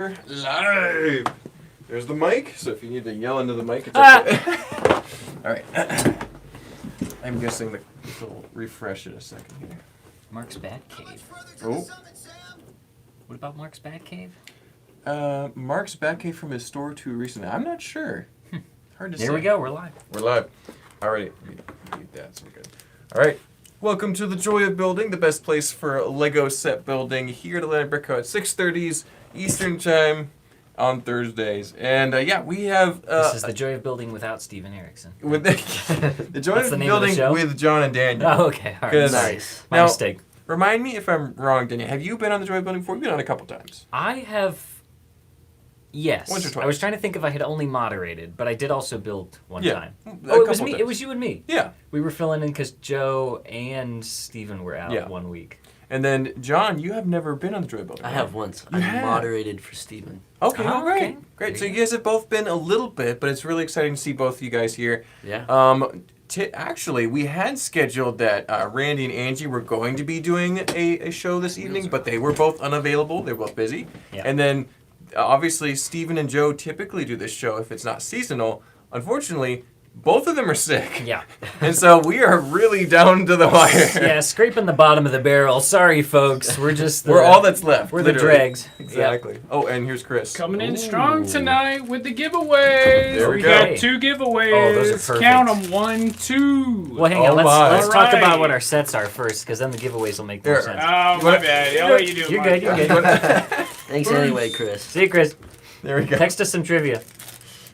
Live. There's the mic, so if you need to yell into the mic, it's okay. All right. I'm guessing the will refresh in a second here. Mark's Batcave. Oh. What about Mark's Batcave? Mark's Batcave from his store too recently. I'm not sure. Hard to say. There we go. We're live. We're live. Alrighty. Read that, so we're good. All right. Welcome to the Joy of Building, the best place for Lego set building here at Atlantic Brick Co. at 6:30 Eastern Time on Thursdays. And yeah, we have... this is the Joy of Building without Steven Erickson. With the Joy of Building with John and Daniel. Oh, okay. All right. Nice. My mistake. Remind me if I'm wrong, Daniel. Have you been on the Joy of Building before? You've been on a couple times. I have... Yes. Once or twice. I was trying to think if I had only moderated, but I did also build one time. Oh, it was me. It was you and me. Yeah. We were filling in because Joe and Steven were out 1 week. And then, John, you have never been on the Joy of Building. I have once. You I have? moderated for Steven. Okay, Oh, great. okay. Great. So you guys have both been a little bit, but it's really exciting to see both of you guys here. Yeah. Actually, we had scheduled that Randy and Angie were going to be doing a show this evening, but they were both unavailable. They were both busy. Yeah. And then, obviously, Steven and Joe typically do this show if it's not seasonal. Unfortunately, both of them are sick. Yeah. And so we are really down to the wire. Yeah, scraping the bottom of the barrel. Sorry, folks. We're just We're all that's left. We're literally. the dregs. Exactly. Yep. Oh, and here's Chris. Coming in strong tonight with the giveaways. There we got go. 2 giveaways. Oh, those are perfect. Count them, 1, 2. Well, hang Oh on. my. Let's talk All about right. what our sets are first, because then the giveaways will make more There. sense. Oh, my bad. I'll let you do it. You're Mike. good. You're good. Thanks anyway, Chris. See you, Chris. There we go. Text us some trivia.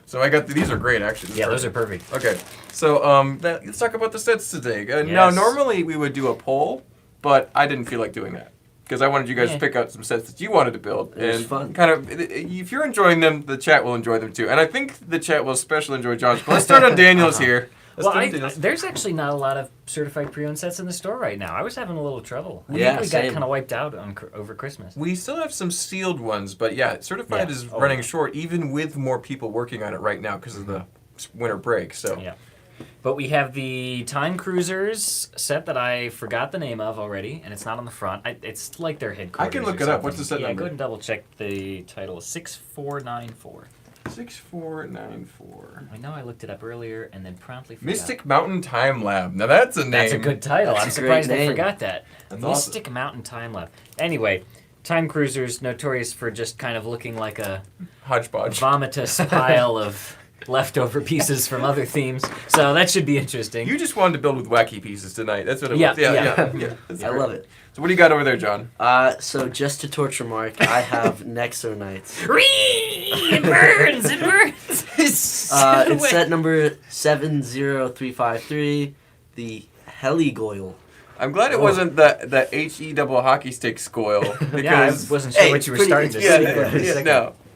So I got these are great actually. This is Yeah, those perfect. are perfect. Okay, so let's talk about the sets today. Now, Yes. normally we would do a poll, but I didn't feel like doing that because I wanted you guys to pick out some sets that you wanted to build. It was and fun. Kind of, if you're enjoying them, the chat will enjoy them too. And I think the chat will especially enjoy John's. But let's start on Daniel's here. Let's Well, start on Daniel's. there's actually not a lot of certified pre-owned sets in the store right now. I was having a little trouble. I Yeah, think we got same. kind of wiped out over Christmas. We still have some sealed ones, but yeah, certified Yeah. is Oh, running yeah. short, even with more people working on it right now because of the winter break. So Yeah. But we have the Time Cruisers set that I forgot the name of already, and it's not on the front. It's like their headquarters. I can look or it up. What's the something. set Yeah, number? go ahead and double check the title. 6494. 6494. I know I looked it up earlier and then promptly forgot. Mystic Mountain Time Lab. Now that's a name. That's a good title. That's I'm a surprised great I name. forgot that. That's Mystic Mountain Time Lab. Anyway, Time Cruisers notorious for just kind of looking like a Hodgepodge. vomitous pile of leftover pieces from other themes. So that should be interesting. You just wanted to build with wacky pieces tonight. That's what it Yeah, was. Yeah. yeah. That's I great. love it. So what do you got over there, John? So just to torture Mark, I have Nexo Knights. It burns! It burns! It's set number 70353, the Heligoyle. I'm glad it wasn't the HE double hockey stick scoil because Yeah, I wasn't sure Hey, what you were pretty- starting to yeah, say.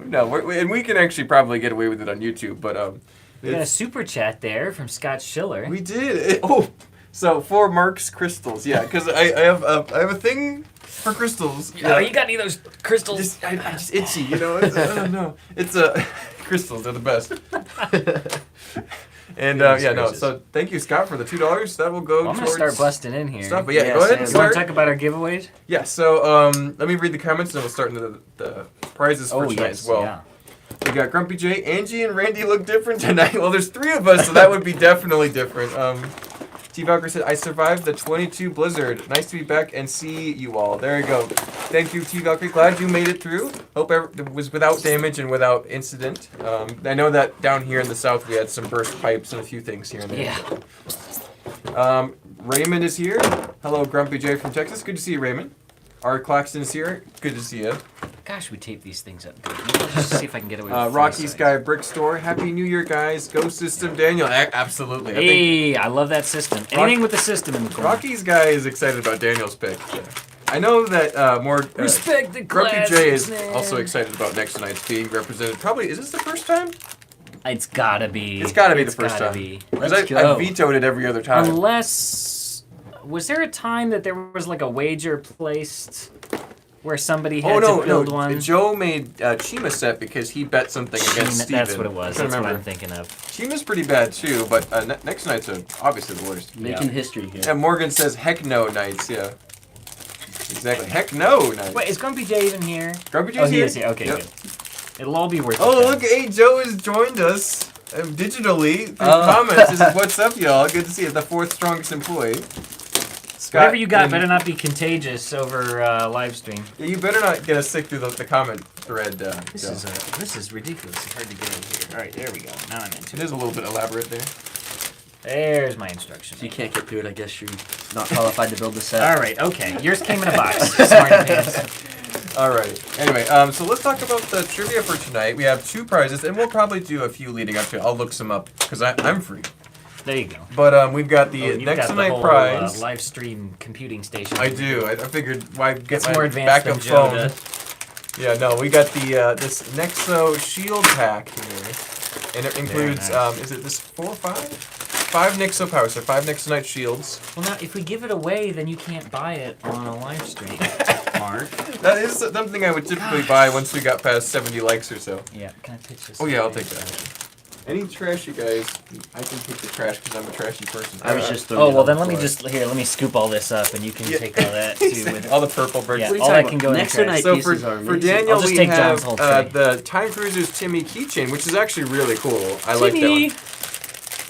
no, and we can actually probably get away with it on YouTube, but We got a it's- super chat there from Scott Schiller. we did. So for Mark's crystals, yeah, because I have a thing for crystals. Oh, you got any of those crystals? I'm just itchy, you know. I don't know. It's crystals are the best. And Goodness yeah, no. gracious. So thank you, Scott, for the $2. That will go Well, I'm towards gonna start busting in here. stuff. But yeah, Yeah, go ahead same. and You want start. to talk about our giveaways? Yeah. So let me read the comments, and then we'll start into the prizes for tonight as well. Yeah. We got Grumpy J, Angie, and Randy look different tonight. Well, there's 3 of us, so that would be definitely different. T. Valkyrie said, I survived the 22 blizzard. Nice to be back and see you all. There you go. Thank you, T. Valkyrie. Glad you made it through. Hope it was without damage and without incident. I know that down here in the south we had some burst pipes and a few things here and there. Yeah. Raymond is here. Hello, Grumpy J from Texas. Good to see you, Raymond. Art Claxton is here. Good to see you. Gosh, we tape these things up good. Let's just see if I can get away with Rocky 3 Sky sides. Brick Store. Happy New Year, guys. Go System Daniel. Absolutely. I think Hey, I love that system. Anything with the system in the corner. Rocky's guy is excited about Daniel's pick. I know that more. Respect the Grumpy classics, J is man. also excited about Nexo Knights being represented. Probably, is this the first time? It's gotta be. It's gotta be the first gotta time. be. Because Let's I go. vetoed it every other time. Unless, was there a time that there was like a wager placed where somebody had Oh to build no! one? Joe made Chima set because he bet something against Steven. That's what it was. I That's what remember. I'm thinking of. Chima's pretty bad too, but Nexo Knights are obviously the worst. Making history here. And Morgan says, "Heck no, Knights." Yeah. Exactly. Heck no, Knights. Wait, is Grumpy J even here? Grumpy Oh, J's he here? is here. Okay, Yep. good. It'll all be worth it. Oh, then. look, hey, Joe has joined us digitally through comments. He says, "What's up, y'all? Good to see you." The fourth strongest employee. Scott, Whatever you got and- better not be contagious over live stream. Yeah, you better not get us sick through the comment thread. This Joe. is ridiculous. It's hard to get over here. All right, there we go. Now I'm into It is a little bit elaborate there. There's my instructions. If you can't get through it, I guess you're not qualified to build the set. All right, okay. Yours came in a box. Smarty pants. All right. Anyway, so let's talk about the trivia for tonight. We have 2 prizes, and we'll probably do a few leading up to it. I'll look some up because I'm free. There you go. But we've got the You've got Nexo the Knight whole, prize. live stream computing station. I do. I figured why get It's my more advanced backup than Joe phone. does. Yeah, no, we got the this Nexo Shield pack here, and it includes nice. is it this 4 or 5? 5 Nexo powers, so 5 Nexo Knight shields. Well, now, if we give it away, then you can't buy it on a live stream, Mark. That is something I would typically buy once we got past 70 likes or so. Yeah, can I pitch this? Oh yeah, I'll take that. Any trash, you guys? I can take the trash because I'm a trashy person. I was just throwing Oh, it well, on then the let me floor. let me scoop all this up, and you can Yeah. take all that, too. With all the purple bricks. Yeah, What are you all talking that can about? go in the Nexo trash. Knight So pieces are for amazing. Daniel, I'll just we take have John's whole tray. the Time Cruiser's Timmy keychain, which is actually really cool. I like that Timmy! one.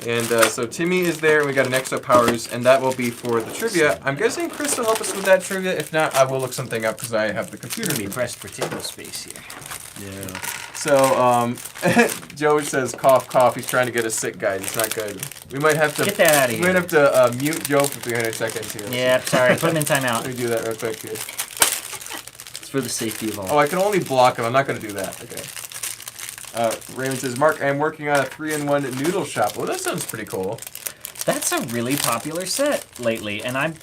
And so Timmy is there. We got an Nexo Powers, and that will be for the trivia. I'm guessing Chris will help us with that trivia. If not, I will look something up because I have the computer. Be pressed for table space here. Yeah. So Joe says cough cough. He's trying to get us sick, guys. It's not good. We might have to Get that out of We might here. have to mute Joe for 300 seconds here. Yeah, sorry. Put him in Let timeout. me do that real quick here. It's for the safety of all. Oh, I can only block him. I'm not going to do that. Okay. Raymond says, Mark, I'm working on a 3-in-1 noodle shop. Well, that sounds pretty cool. That's a really popular set lately, and I'm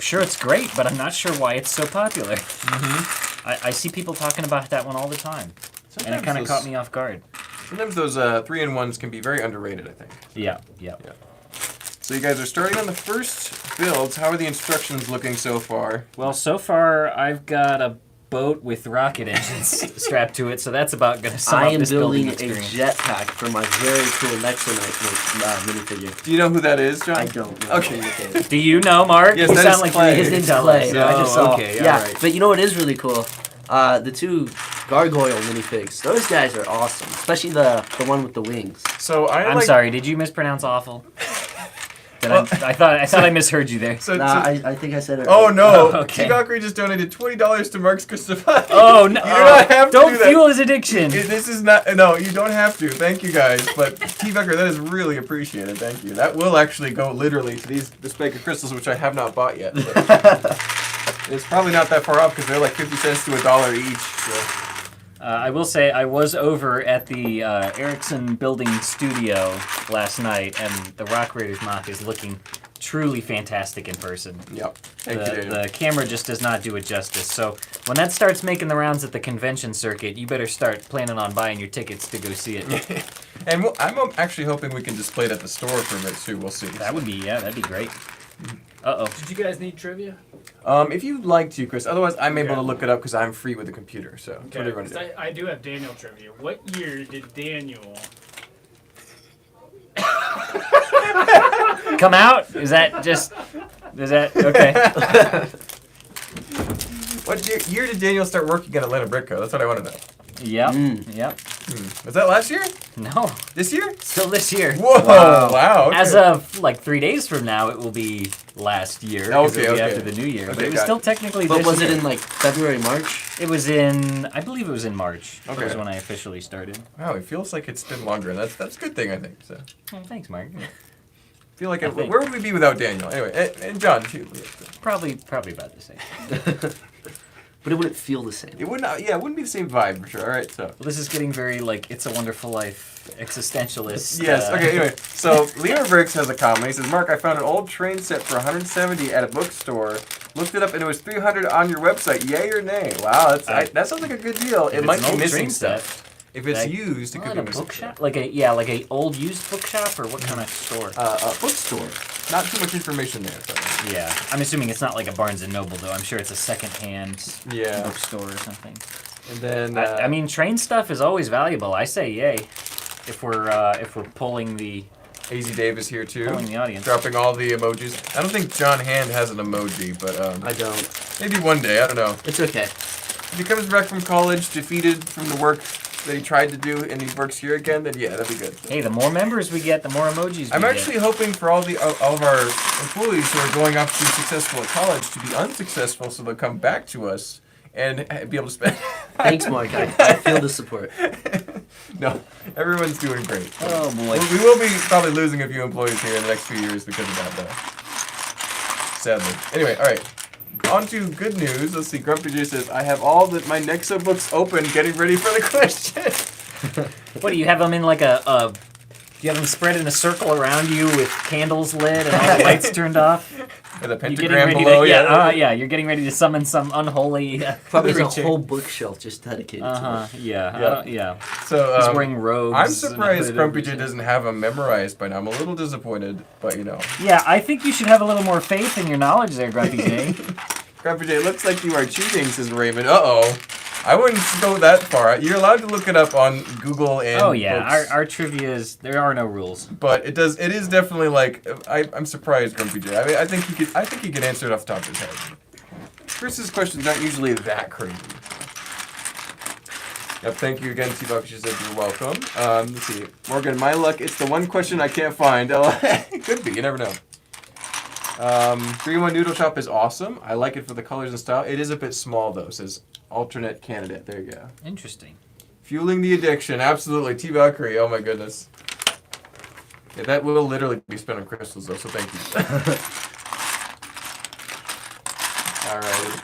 sure it's great, but I'm not sure why it's so popular. Mm-hmm. I see people talking about that one all the time, and it kind of caught me off guard. Sometimes those 3-in-1s can be very underrated, I think. Yeah. So you guys are starting on the first builds. How are the instructions looking so far? Well, so far I've got a boat with rocket engines strapped to it, so that's about going to sum I up am this building a experience. jetpack for my very cool Nexo Knight minifigure. Do you know who that is, John? I don't know. Okay. Do you know, Mark? Yes, you that sound is like Clay. you're His here to name's tell Clay. us. I just saw. okay, Yeah, alright. but you know what is really cool? The 2 gargoyle minifigs. Those guys are awesome, especially the one with the wings. So I'm sorry, did you mispronounce awful? I thought I misheard you there. So, Nah, I think I said it. oh right. no! Oh, okay. T-Valkyrie just donated $20 to Mark's Christopher. Oh no! You do not have to Don't do that. fuel his addiction. This is not. No, you don't have to. Thank you guys. But T-Valkyrie, that is really appreciated. Thank you. That will actually go literally to this bag of crystals, which I have not bought yet. But it's probably not that far off because they're like 50 cents to $1 each. So. I will say I was over at the Ericsson Building Studio last night, and the Rock Raiders mock is looking truly fantastic in person. Yep. Thank you, Daniel. The camera just does not do it justice. So when that starts making the rounds at the convention circuit, you better start planning on buying your tickets to go see it. And I'm actually hoping we can display it at the store for a bit too. We'll see. That'd be great. Uh-oh. Did you guys need trivia? If you'd like to, Chris. Otherwise, I'm able to look it up because I'm free with the computer. So Okay, whatever you want to 'cause do. I do have Daniel trivia. What year did Daniel... Come out? Is that okay? What year did Daniel start working at Atlanta Brick Co? That's what I want to know. Yep. Mm. Yep. Was that last year? No. This year? Still this year. Whoa! Wow. Okay. As of like 3 days from now, it will be last year. 'cause Okay, it'll be okay. after the new year. But Okay, it was got still it. technically But this was year. it in like February, March? It was in, I believe it was in March. That Okay. was when I officially started. Wow, it feels like it's been longer. That's a good thing, I think. So Well, thanks, Mark. feel like I think. where would we be without Daniel? Anyway, and John too. Probably about the same. But it wouldn't feel the same. It would not. Yeah, it wouldn't be the same vibe for sure. All right, so. Well, this is getting very like It's a Wonderful Life existentialist. Yes. Okay. Anyway, so Leo Briggs has a comment. He says, "Mark, I found an old train set for 170 at a bookstore. Looked it up and it was 300 on your website. Yay or nay? Wow, that sounds like a good deal. If It it's might an be old missing train set, stuff. If it's used, it Well, could at be a missing bookshop, stuff. like a old used bookshop, or what kind of store? A bookstore. Not too much information there. So. Yeah, I'm assuming it's not like a Barnes and Noble though. I'm sure it's a secondhand Yeah. bookstore or something. And then. I mean, train stuff is always valuable. I say yay, if we're pulling the AZ Dave is here too. Pulling the audience. Dropping all the emojis. I don't think John Hand has an emoji, but I don't. maybe one day. I don't know. It's okay. If he comes back from college, defeated from the work that he tried to do and he works here again, then yeah, that'd be good. Hey, the more members we get, the more emojis we I'm get. actually hoping for all of our employees who are going off to be successful at college to be unsuccessful, so they'll come back to us and be able to spend. Thanks, Mark. I feel the support. No, everyone's doing great. Oh boy. We will be probably losing a few employees here in the next few years because of that, though. Sadly. Anyway, all right. On to good news. Let's see. Grumpy J says, I have all my Nexo books open, getting ready for the question. What do you have them in like a? Do you have them spread in a circle around you with candles lit and all the lights turned off? With a You're getting pentagram ready below. to, yeah, you're getting ready to summon some unholy. Probably there's a creature. whole bookshelf just dedicated to it. Yeah. So He's wearing robes. I'm and surprised hood Grumpy J and- doesn't have them memorized by now. I'm a little disappointed, but you know. Yeah, I think you should have a little more faith in your knowledge there, Grumpy J. Grumpy J, looks like you are cheating, says Raymond. Uh-oh. I wouldn't go that far. You're allowed to look it up on Google and Oh yeah, books, our trivia is there are no rules. but it is definitely like I'm surprised, Grumpy J. I mean, I think he could answer it off the top of his head. Chris's questions aren't usually that crazy. Yep, thank you again, T-Buck. She said you're welcome. Let's see. Morgan, my luck, it's the one question I can't find. It could be, you never know. 3-in-1 Noodle Shop is awesome. I like it for the colors and style. It is a bit small, though, says alternate candidate. There you go. Interesting. Fueling the addiction. Absolutely. T-Valkyrie. Oh, my goodness. Yeah, that will literally be spent on crystals, though, so thank you. All right.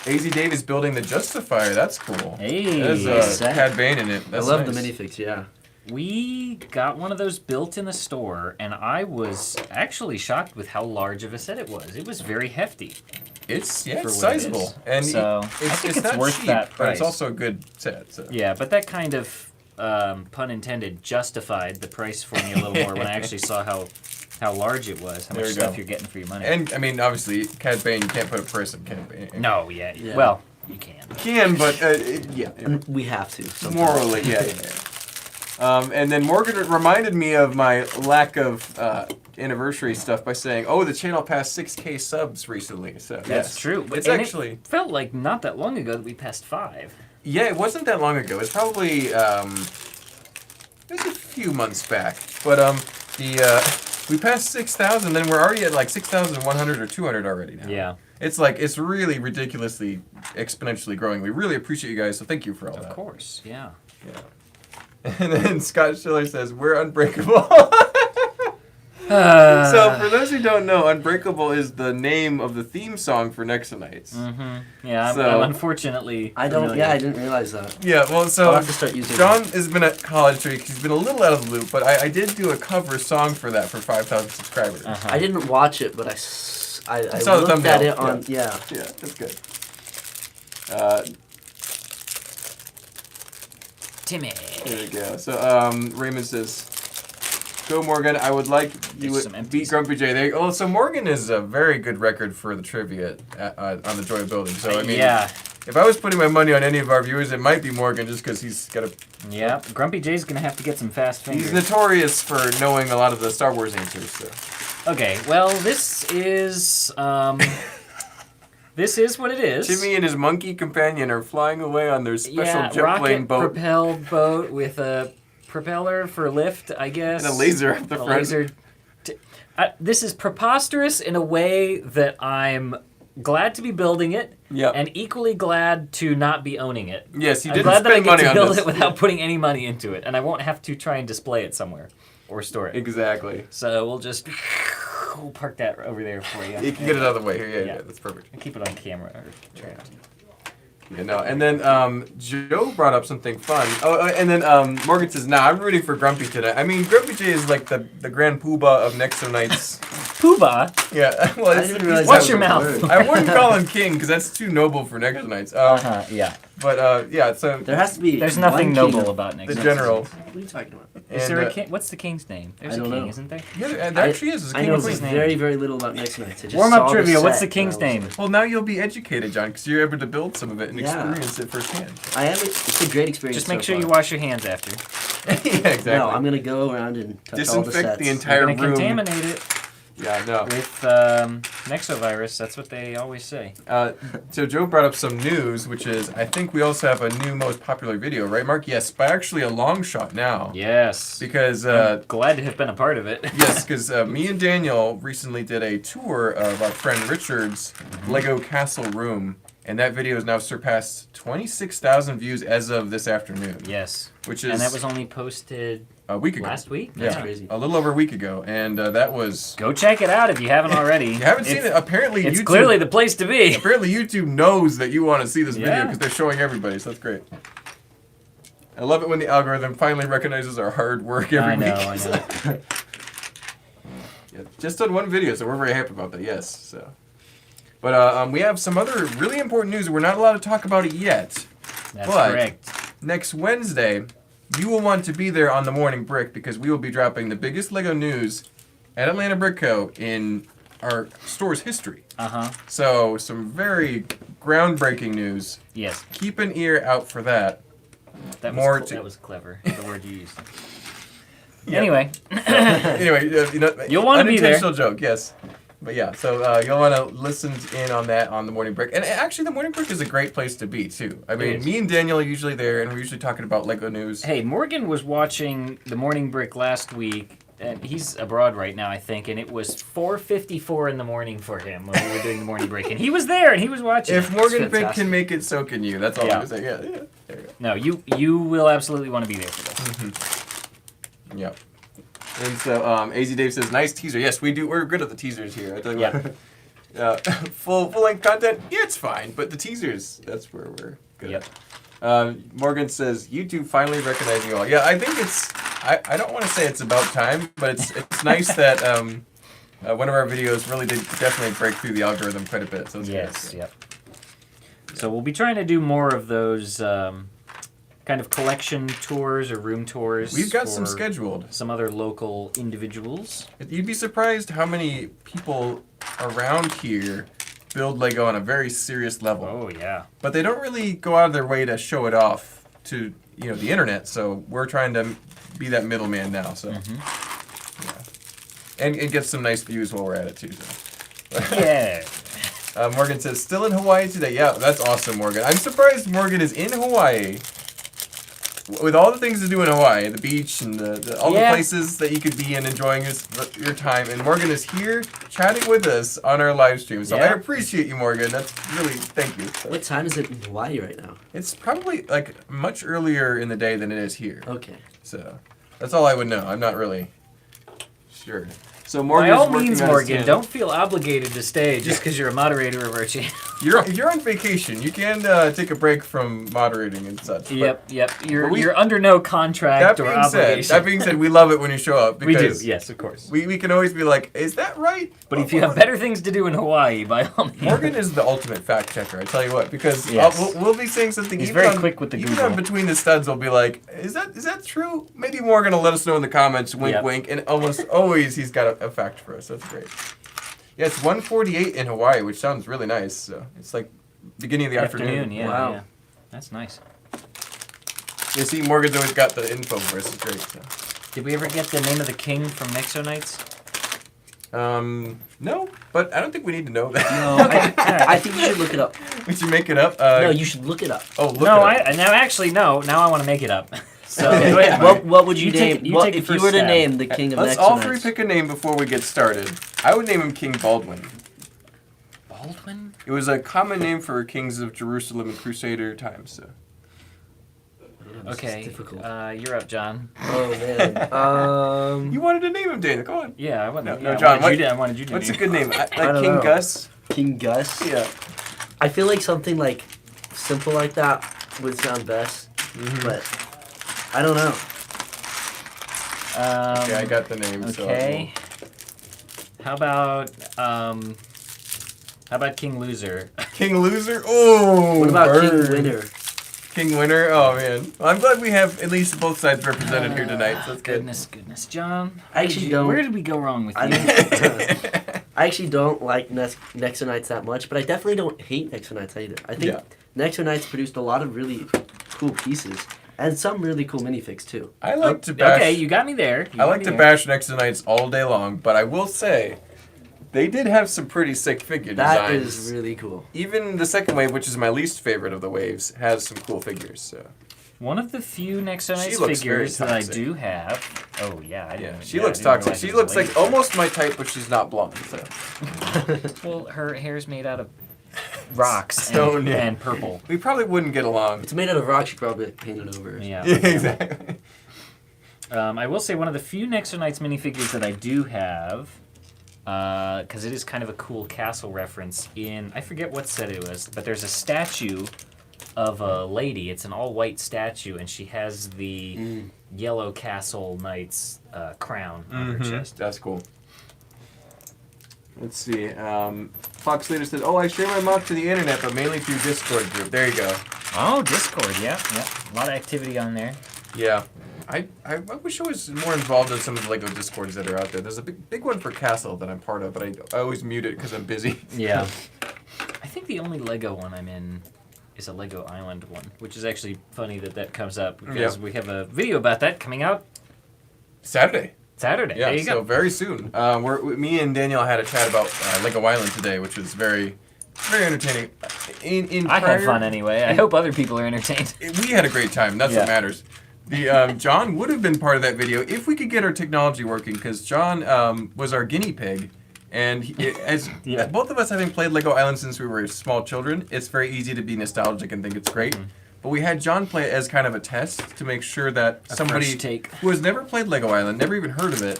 AZ Dave is building the Justifier. That's cool. Hey, There's nice. Cad Bane in it. That's I love nice. the minifigs, yeah. we got one of those built in the store, and I was actually shocked with how large of a set it was. It was very hefty. It's for it's what it sizable, is. and So, I think it's not worth cheap, that but it's price. also a good set. So. Yeah, but that kind of, pun intended, justified the price for me a little more when I actually saw how large it was, how There much you stuff go. you're getting for your money. And I mean, obviously, Cad Bane, you can't put a price on Cad Bane. No, yeah. Yeah. Well, you can. You can, but yeah. And we have to. sometimes. Morally, yeah. And then Morgan reminded me of my lack of anniversary stuff by saying, "Oh, the channel passed 6K subs recently." So That's yes. true. It's And actually it felt like not that long ago that we passed 5. yeah, it wasn't that long ago. It's probably it was a few months back. But we passed 6,000, then we're already at like 6,100 or 200 already now. Yeah. It's really ridiculously exponentially growing. We really appreciate you guys, so thank you for all that. Of course. Yeah. Yeah. And then Scott Schiller says, "We're unbreakable." So, for those who don't know, Unbreakable is the name of the theme song for Nexo Knights. Yeah, So- I'm unfortunately. I don't. familiar. Yeah, I didn't realize that. Yeah, well, so I'll have to start using John has been at college, so he's been a little out of the loop, but I did do a cover song for that for 5,000 subscribers. Uh-huh. I didn't watch it, but I saw the looked at thumbnail, it on. Yeah. Yeah, that's good. Timmy. There you go. So, Raymond says, "Go Morgan, I would like you There's some would beat empties. Grumpy J." There. Oh, so Morgan is a very good record for the trivia on the Joy of Building. So I mean, yeah. if I was putting my money on any of our viewers, it might be Morgan, just because he's got a. Yeah. Grumpy J's gonna have to get some fast fingers. He's notorious for knowing a lot of the Star Wars answers. So. Okay. Well, this is this is what it is. Timmy and his monkey companion are flying away on their special jet plane rocket boat propelled boat with a propeller for lift, I guess. and a laser up the A front. laser. This is preposterous in a way that I'm glad to be building it, Yep. and equally glad to not be owning it. Yes, you I'm didn't glad that I spend get money to on build this. it without putting any money into it, and I won't have to try and display it somewhere or store it. Exactly. So we'll just we'll park that over there for you. You can get it out of the way here. Yeah, Yeah. that's perfect. And keep it on camera. Or Yeah, no. And then Joe brought up something fun. Oh, and then Morgan says, "Nah, I'm rooting for Grumpy today." I mean, Grumpy J is like the grand poobah of Nexo Knights. Poobah. Yeah. Well, I didn't realize Watch that your was a mouth. word. I wouldn't call him king because that's too noble for Nexo Knights. Yeah. But yeah, so There has to be. There's nothing one king noble of- about the Nexo. general. What are you talking about? Is And, there a king? What's the king's name? There's I a don't king, know. isn't there? Yeah, there actually is. It's I king know and queen. very, very little about Nexo Knights. I just Warm up saw the trivia. What's the set king's and I was name? Well, now you'll be educated, John, because you're able to build some of it and Yeah. experience it firsthand. I am. It's a great experience. Just make so sure you far. wash your hands after. Yeah, exactly. No, I'm gonna go around and touch all the Disinfect sets. the You're entire gonna room. contaminate it. Yeah, no. with Nexovirus. That's what they always say. So Joe brought up some news, which is I think we also have a new most popular video, right, Mark? Yes, by actually a long shot now. Yes. Because I'm glad to have been a part of it. yes, because me and Daniel recently did a tour of our friend Richard's Lego Castle room, and that video has now surpassed 26,000 views as of this afternoon. Yes. Which is And that was only posted a week ago. last week? Yeah, That's crazy. a little over a week ago, and that was. Go check it out if you haven't already. You haven't seen it? Apparently, It's YouTube, clearly the place to be. apparently YouTube knows that you want to see this video Yeah. because they're showing everybody, so that's great. I love it when the algorithm finally recognizes our hard work every I know, week. I know. Yeah, just on one video, so we're very happy about that. Yes. So, but we have some other really important news. We're not allowed to talk about it yet. That's But- correct. Next Wednesday, you will want to be there on the Morning Brick because we will be dropping the biggest Lego news at Atlanta Brick Co. in our store's history. Uh-huh. So, some very groundbreaking news. Yes. Keep an ear out for that. That More was, to- that was clever, the word you used. Anyway. Anyway, You'll wanna be there. unintentional joke, yes. But yeah, so you'll want to listen in on that on the Morning Brick. And actually, the Morning Brick is a great place to be, too. I mean, is. me and Daniel are usually there, and we're usually talking about Lego news. Hey, Morgan was watching the Morning Brick last week. And he's abroad right now, I think, and it was 4:54 in the morning for him when we were doing the Morning Brick. And he was there, and he was watching. If It's Morgan Brick fantastic. can make it, so can you. That's all Yeah. I was saying. Yeah, yeah. There you go. No, you will absolutely want to be there for this. Yep. And so, AZ Dave says, nice teaser. Yes, we do. We're good at the teasers here. I tell you what. Full-length content, yeah, it's fine. But the teasers, that's where we're good. Yep. Morgan says, YouTube finally recognizing you all. Yeah, I think it's, I don't want to say it's about time, but it's nice that one of our videos really did definitely break through the algorithm quite a bit. So it's Yes, good. yep. So we'll be trying to do more of those kind of collection tours or room tours. We've got some for scheduled. some other local individuals. You'd be surprised how many people around here build Lego on a very serious level. Oh, yeah. But they don't really go out of their way to show it off to the internet. So we're trying to be that middleman now. So yeah, and get some nice views while we're at it too. So. Yeah. Morgan says still in Hawaii today. Yeah, that's awesome, Morgan. I'm surprised Morgan is in Hawaii. With all the things to do in Hawaii, the beach and all the Yeah. places that you could be in enjoying your time, and Morgan is here chatting with us on our live stream. So I Yeah. appreciate you, Morgan. That's really, thank you. What time is it in Hawaii right now? It's probably like much earlier in the day than it is here. Okay. So that's all I would know. I'm not really sure. So By Morgan's all working means, on his Morgan, channel. don't feel obligated to stay just because you're a moderator of our channel. You're on vacation. You can take a break from moderating and such. but Yep. You're we- you're under no contract or obligation. that being said, we love it when you show up we do, because yes, of course. we can always be like, is that right? But if you have better things to do in Hawaii, by all means. Morgan is the ultimate fact checker. I tell you what, because Yes. we'll be saying something. He's even very on, quick with the even Google. on Between the Studs, we'll be like, is that true? Maybe Morgan will let us know in the comments. Wink, Yep. wink. And almost always he's got a fact for us. That's great. Yeah, it's 1:48 in Hawaii, which sounds really nice. So it's like beginning of the afternoon. Yeah, Wow. yeah. That's nice. You see, Morgan's always got the info for us. It's great. So. Did we ever get the name of the king from Nexo Knights? No, but I don't think we need to know that. No, I think you should look it up. We should make it up. No, you should look it up. Oh, look No, it up. now actually no. Now I want to make it up. So Okay. go ahead. What would you, You take name? it- you what, take it if you first were to stab. name the king of Let's Nexo all Knights? three pick a name before we get started. I would name him King Baldwin. Baldwin? It was a common name for kings of Jerusalem in Crusader times. So. Damn, this is Okay. difficult. You're up, John. Oh man. You wanted to name him, Dana. Come on. Yeah, I wanted. No, yeah, John, I wanted you to. What's a name good name? Like don't King know. Gus? King Gus. Yeah. I feel like something like simple like that would sound best, Mhm. but I don't know. Okay, I got the name. Okay. How about King Loser? So. King Loser? Oh, What about burn. King Winner? King Winner? Oh, man. Well, I'm glad we have at least both sides represented here tonight. So that's good. Goodness, John. I actually don't. Where did we go wrong with I you? don't- I actually don't like Nexo Knights that much, but I definitely don't hate Nexo Knights either. I think Yeah. Nexo Knights produced a lot of really cool pieces and some really cool minifigs too. I like to bash. Okay, you got me there. I like to bash Nexo Knights all day long, but I will say They did have some pretty sick figure That designs. is really cool. Even the second wave, which is my least favorite of the waves, has some cool figures. So. One of the few Nexo She Knights looks figures very that I toxic. do have. Oh yeah, I didn't. She yeah, looks I didn't toxic. realize She it was looks a like lady. almost my type, but she's not blonde. So. Well, her hair's made out of rocks Stone, yeah. and purple. We probably wouldn't get along. It's made out of rock. You probably paint it over. Yeah. Yeah, exactly. I will say one of the few Nexo Knights minifigures that I do have, because it is kind of a cool castle reference in, I forget what set it was, but there's a statue of a lady. It's an all-white statue, and she has the yellow castle knight's crown on her chest. That's cool. Let's see. Fox Leader says, "Oh, I share my mock to the internet, but mainly through Discord group." There you go. Oh, Discord, yeah. A lot of activity on there. Yeah. I wish I was more involved in some of the LEGO Discords that are out there. There's a big one for Castle that I'm part of, but I always mute it because I'm busy. Yeah. I think the only Lego one I'm in is a Lego Island one, which is actually funny that comes up because we have a video about that coming out Saturday. Saturday. Yeah, there you so go. very soon. Me and Daniel had a chat about Lego Island today, which was very entertaining. I had fun anyway. I hope other people are entertained. We had a great time. That's Yeah. what matters. The John would have been part of that video if we could get our technology working, because John was our guinea pig, and Yeah. both of us having played Lego Island since we were small children, it's very easy to be nostalgic and think it's great. But we had John play it as kind of a test to make sure that somebody fresh take. who has never played Lego Island, never even heard of it,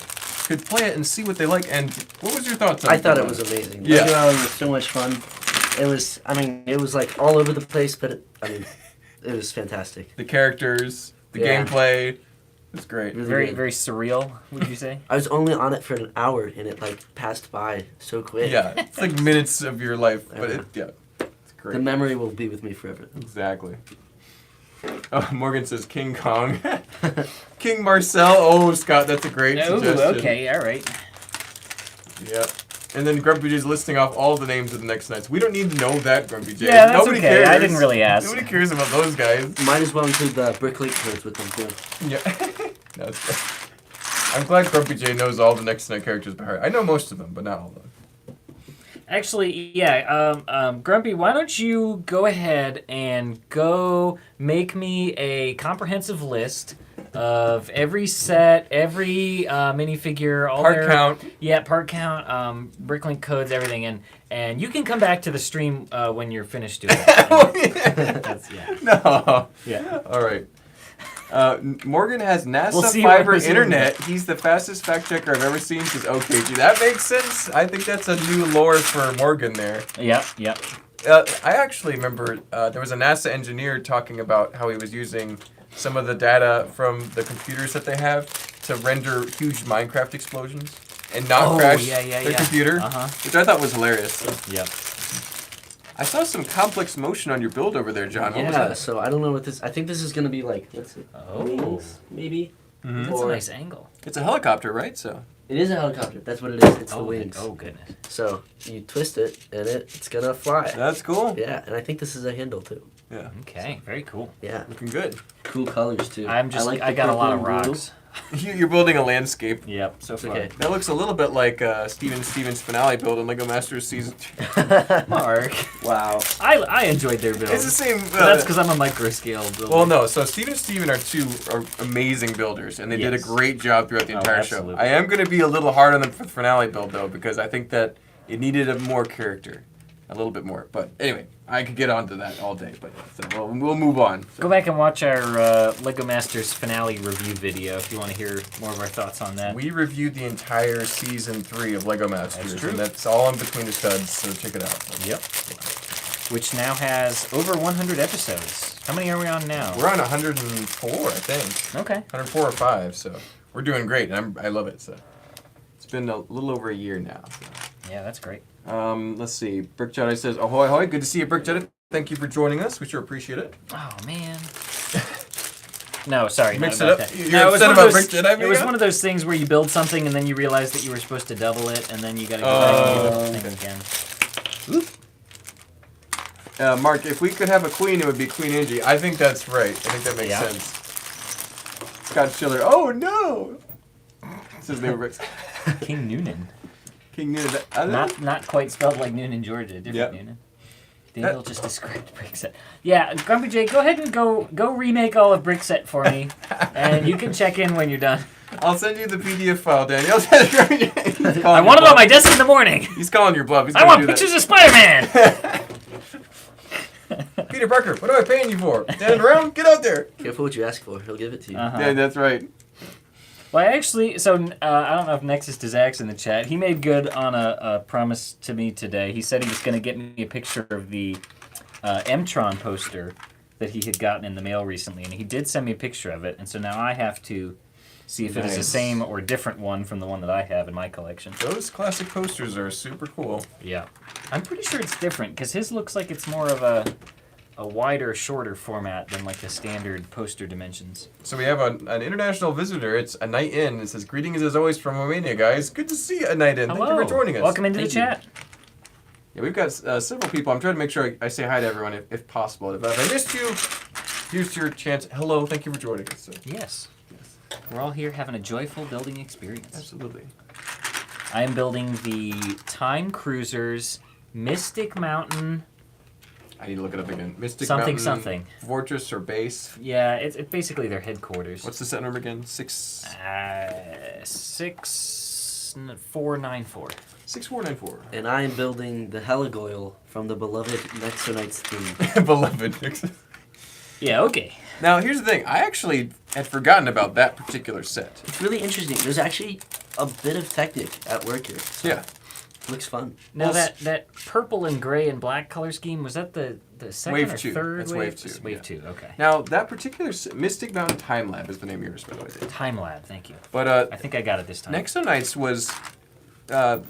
could play it and see what they like. And what was your thoughts on it? I thought it was amazing. Yeah. Lego Island was so much fun. It was, it was like all over the place, but it was fantastic. The characters, the Yeah. gameplay, it's great. Really Very, good. very surreal, would you say? I was only on it for an hour, and it like passed by so quick. Yeah, it's like minutes of your life, but it's great. The memory will be with me forever. Exactly. Oh, Morgan says King Kong. King Marcel. Oh, Scott, that's a great Oh, suggestion. okay, all right. Yep. And then Grumpy J's listing off all the names of the Nexo Knights. We don't need to know that, Grumpy J. Yeah, that's Nobody okay. cares. I didn't really ask. Nobody cares about those guys. Might as well include the Bricklink codes with them too. Yeah. That's good. I'm glad Grumpy J knows all the Nexo Knight characters by heart. I know most of them, but not all of them. Actually, yeah, Grumpy, why don't you go ahead and go make me a comprehensive list of every set, every minifigure, all Part their, count. Yeah, part count, Bricklink codes, everything, and you can come back to the stream when you're finished doing it. Oh, yeah. That's, yeah. No. Yeah. All right. Morgan has NASA We'll see fiber what- internet. He's the fastest fact checker I've ever seen. Says OKG. That makes sense. I think that's a new lore for Morgan there. Yep, yep. I actually remember there was a NASA engineer talking about how he was using some of the data from the computers that they have to render huge Minecraft explosions and not crash their computer, which I thought was hilarious. Yep. I saw some complex motion on your build over there, John. What was Yeah, that? so I don't know what this. I think this is gonna be like. Let's see. Oh. Wings, maybe. That's a Or- nice angle. It's a helicopter, right? So. It is a helicopter. That's what it is. It's the Oh, wings. oh, goodness. So you twist it, and it's gonna fly. That's cool. Yeah, and I think this is a handle too. Yeah. Okay, very cool. Yeah, Looking good. cool colors too. I the got a lot of purple and blue. rocks. You're building a landscape. Yep. So far. Okay. That looks a little bit like Steven Stevens' finale build in LEGO Masters Season 2. Mark. Wow. I enjoyed their build. It's the same. But that's because I'm a micro scale builder. Well, no. So Steven are two amazing builders, and they did a Yes. great job throughout the Oh, entire show. absolutely. I am going to be a little hard on them for the finale build, though, because I think that it needed a more character. A little bit more. But anyway, I could get onto that all day, but so we'll move on. So. Go back and watch our LEGO Masters finale review video if you want to hear more of our thoughts on that. We reviewed the entire Season 3 of LEGO Masters, That's true. and that's all in between the studs, so check it out. Yep. Which now has over 100 episodes. How many are we on now? We're on 104, I think. Okay. 104 or 5, so we're doing great, and I love it. So it's been a little over a year now. So. Yeah, that's great. Let's see. Brick Jedi says, "Ahoy, ahoy! Good to see you, Brick Jedi. Thank you for joining us. We sure appreciate it." Oh, man. No, sorry. Mix not it about up. that. You're No, it was upset one of about those- Brick Jedi It was being one of those things where you build something and then you realize that you were supposed to double it, and then you got to go back and do the thing again. Mark, if we could have a queen, it would be Queen Angie. I think that's right. I think that makes Yeah. sense. Scott Schiller. Oh no! This is name Brick. King Noonan. King Noonan. I don't know. Not quite spelled like Noonan, Georgia. Different Yep. Noonan. Daniel just described Brickset. Yeah, Grumpy J, go ahead and go remake all of Brickset for me, and you can check in when you're done. I'll send you the PDF file, Daniel. I want it on my desk in the morning. He's calling your bluff. He's I gonna want do pictures of Spider-Man. that. Peter Parker, what am I paying you for? Standing around? Get out there. Careful what you ask for. He'll give it to you. Uh-huh. Yeah, that's right. Well, I actually, I don't know if Nexus Dizak's in the chat. He made good on a promise to me today. He said he was going to get me a picture of the M-Tron poster that he had gotten in the mail recently, and he did send me a picture of it, and so now I have to see if it is the Nice. same or different one from the one that I have in my collection. Those classic posters are super cool. Yeah. I'm pretty sure it's different, because his looks like it's more of a wider, shorter format than like the standard poster dimensions. So we have an international visitor. It's a night in. It says, "Greetings as always from Romania, guys. Good to see you a night in. Hello. Thank you for joining us." Welcome into the Thank you. chat. Yeah, we've got several people. I'm trying to make sure I say hi to everyone if possible. But if I missed you, here's your chance. Hello, thank you for joining us. So, Yes. We're all here having a joyful building experience. absolutely. I am building the Time Cruisers Mystic Mountain. I need to look it up again. Mystic Something, Mountain something. Fortress or base. Yeah, it's basically their headquarters. What's the set number again? 6494. 6494. And I am building the Heligoyle from the beloved Nexo Knights theme. Beloved. Yeah, okay. Now, here's the thing. I actually had forgotten about that particular set. It's really interesting. There's actually a bit of Technic at work here. So Yeah. looks fun. Now Well, that purple and gray and black color scheme, was that the second Wave or two. third That's wave? wave two, It's wave yeah. 2, okay. Now, that particular Mystic Mountain Time Lab is the name of yours, by the way. Dave. Time Lab, thank you. But I think I got it this time. Nexo Knights was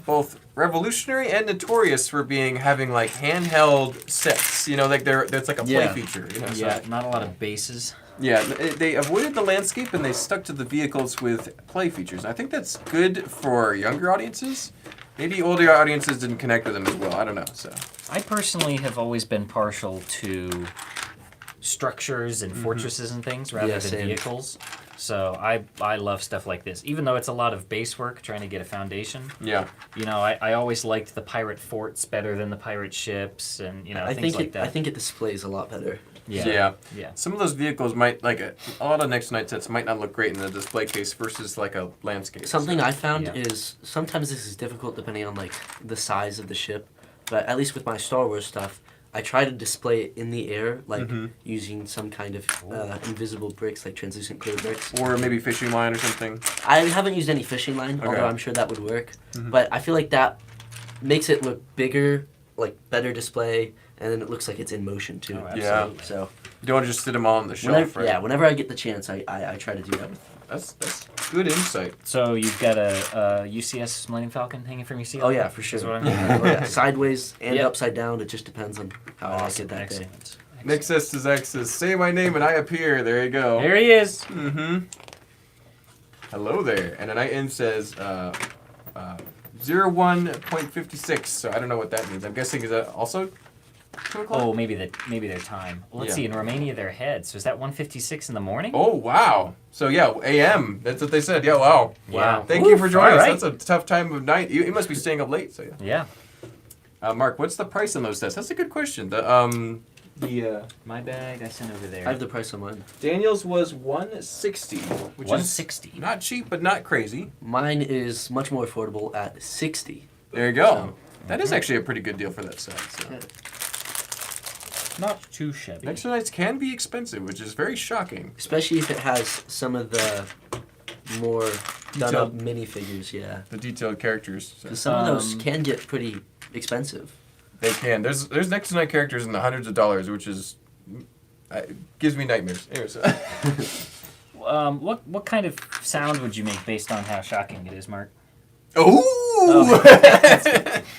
both revolutionary and notorious for having like handheld sets. You know, like that's like a play Yeah. feature. You know, so- Yeah, not a lot of bases. yeah. They avoided the landscape and they stuck to the vehicles with play features. I think that's good for younger audiences. Maybe older audiences didn't connect with them as well. I don't know. So I personally have always been partial to structures and fortresses and things rather Yeah, than same. vehicles. So I love stuff like this. Even though it's a lot of base work trying to get a foundation. yeah. You know, I always liked the pirate forts better than the pirate ships and, you know, I things think like that. I think it displays a lot better. Yeah. Some of those vehicles might a lot of Nexo Knight sets might not look great in the display case versus like a landscape. Something I found Yeah. is sometimes this is difficult depending on like the size of the ship, but at least with my Star Wars stuff, I try to display it in the air, like using some kind of invisible bricks, like translucent clear bricks. Or maybe fishing line or something. I haven't used any fishing line, Okay. although I'm sure that would work. But I feel like that makes it look bigger, like better display, and then it looks like it's in motion too. Oh, Yeah. absolutely. So You don't want to just sit them all on the shelf, whenever, right? yeah, whenever I get the chance, I try to do that. That's good insight. So you've got a UCS Millennium Falcon hanging from your ceiling? Oh yeah, for sure. Is what I'm Oh, yeah. Sideways and Yep. upside down. It just depends on how I like Awesome. it that day. Excellent. Nexus to X says, "Say my name and I appear." There you go. There he is. Mm-hmm. Hello there. And an IN says 01.56. So I don't know what that means. I'm guessing is that also 2 o'clock? Oh, maybe their time. Well, let's Yeah. see. In Romania, they're ahead. So is that 1:56 in the morning? Oh, wow. So yeah, AM. That's what they said. Yeah, wow. Wow. Thank you Oof, for joining all right. us. That's a tough time of night. You must be staying up late. So yeah. Yeah. Mark, what's the price on those sets? That's a good question. My bag I sent over there. I have the price on mine. Daniel's was 160, which 160. is not cheap but not crazy. Mine is much more affordable at 60. There you go. So- That is actually a pretty good deal for that set. So. Yeah. Not too shabby. Nexo Knights can be expensive, which is very shocking. Especially if it has some of the more done up Detailed. minifigures, yeah. The detailed characters. So. 'Cause some of those Um, can get pretty expensive. They can. There's Nexo Knight characters in the hundreds of dollars, which is gives me nightmares. Anyways, What kind of sound would you make based on how shocking it is, Mark? ooh,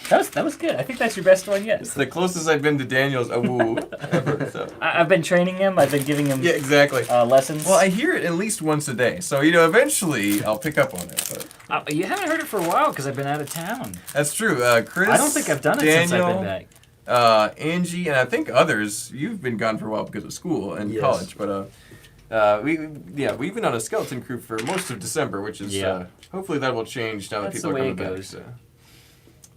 That was good. I think that's your best one yet. it's the closest I've been to Daniel's ooh ever. So. I've been training him. I've been giving him Yeah, exactly. lessons. Well, I hear it at least once a day, so eventually I'll pick up on it. But You haven't heard it for a while because I've been out of town. that's true. Chris, I don't think I've done it since I've been Daniel, back. Angie, and I think others. You've been gone for a while because of school and Yes. college, but we've been on a skeleton crew for most of December, which is Yeah. hopefully that will change now that That's people the are way coming it back. goes. So.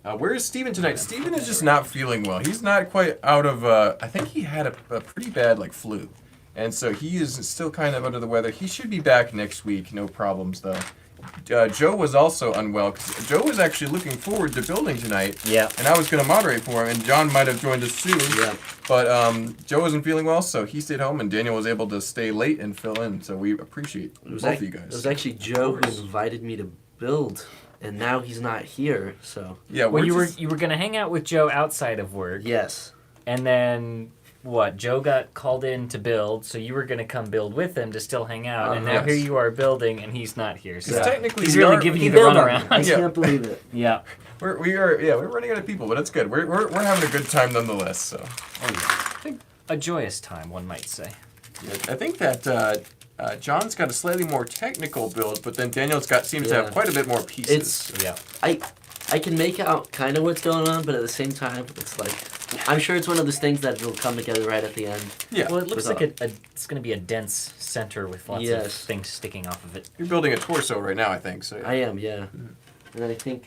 Where is Steven tonight? Steven is just not feeling well. He's not quite out of, I think he had a pretty bad, flu. And so he is still kind of under the weather. He should be back next week. No problems, though. Joe was also unwell, because Joe was actually looking forward to building tonight. Yeah. And I was going to moderate for him, and John might have joined us soon. Yeah. But Joe wasn't feeling well, so he stayed home, and Daniel was able to stay late and fill in. So we appreciate both of you guys. It was actually Joe who invited me to build, and now he's not here, so... Yeah, Well, you were going to hang out with Joe outside of work. Yes. And then... What, Joe got called in to build, so you were going to come build with him to still hang out, and now Yes. here you are building, and he's not here. So technically he's we really are- giving He you the bailed on me. runaround. I Yeah. can't believe it. Yeah. We're running out of people, but it's good. We're having a good time nonetheless. So Oh, yeah. A joyous time, one might say. yeah, I think that John's got a slightly more technical build, but then Daniel's seems to Yeah. have quite a bit more pieces. Yeah. I can make out kind of what's going on, but at the same time, it's like... I'm sure it's one of those things that will come together right at the end. Yeah, Well, it looks Without- like it's going to be a dense center with lots of Yes. things sticking off of it. you're building a torso right now, I think. So I am, yeah. And then I think...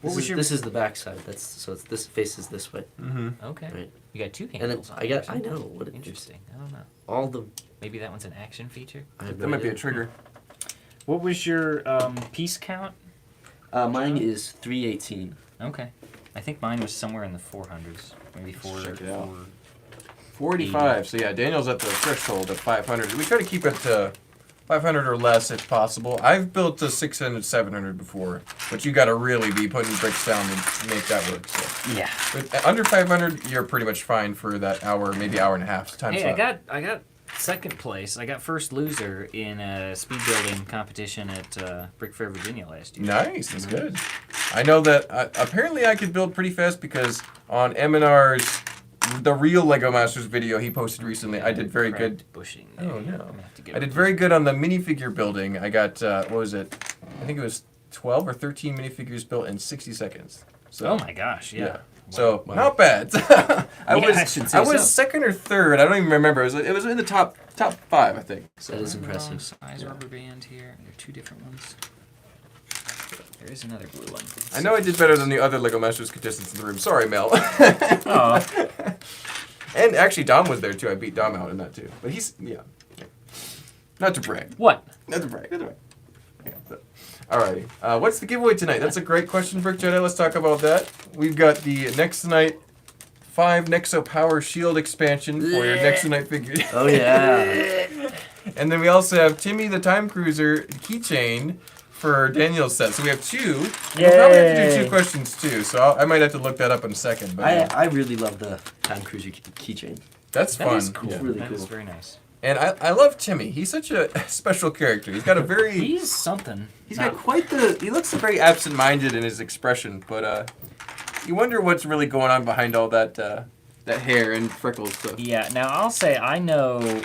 What was your- This is the back side. This faces this way. Mm-hmm. Okay. Right. You got two And then handles on it. I know what it, Interesting. I don't know. all the... Maybe that one's an action feature. I have That no might be a idea. trigger. What was your piece count? Mine is 318. Okay. I think mine was somewhere in the 400s. Maybe Let's check it out. 4... 485. So yeah, Daniel's at the threshold of 500. We try to keep it to 500 or less if possible. I've built to 600, 700 before, but you got to really be putting bricks down to make that work. So. Yeah. But under 500, you're pretty much fine for that hour, maybe hour and a half time Hey, slot. I got second place. I got first loser in a speed building competition at Brick Fair, Virginia last year. Nice, that's good. I know that apparently I could build pretty fast because on M&R's the real Lego Masters video he posted recently, I did very good. Bushing. Oh, there. no. I'm gonna have to get I did very good on the minifigure building. I got what was it? I think it was 12 or 13 minifigures built in 60 seconds. So Oh my gosh! Yeah. So Wow. not bad. I should say I was so. second or third. I don't even remember. It was in the top 5, I think. So That is impressive. Size rubber band here. There are two different ones. There is another blue one. I know I did better than the other Lego Masters contestants in the room. Sorry, Mel. Oh. And actually, Dom was there too. I beat Dom out in that too. But he's yeah. Not to brag. What? Not to brag. Not to brag. Yeah, but, alrighty. What's the giveaway tonight? That's a great question, Brick Jedi. Let's talk about that. We've got the Nexo Knight 5 Nexo Power Shield expansion for your Nexo Knight figure. Oh, yeah. And then we also have Timmy the Time Cruiser keychain for Daniel's set. So we have two. We'll probably have to do Yay. 2 questions too. So I might have to look that up in a second. But yeah, I really love the Time Cruiser keychain. that's That fun. is cool. Yeah. Really That is cool. very nice. And I love Timmy. He's such a special character. He's got a very... He's something. He's got quite the... He looks very absent-minded in his expression, but you wonder what's really going on behind all that that hair and freckles stuff. Yeah. Now I'll say I know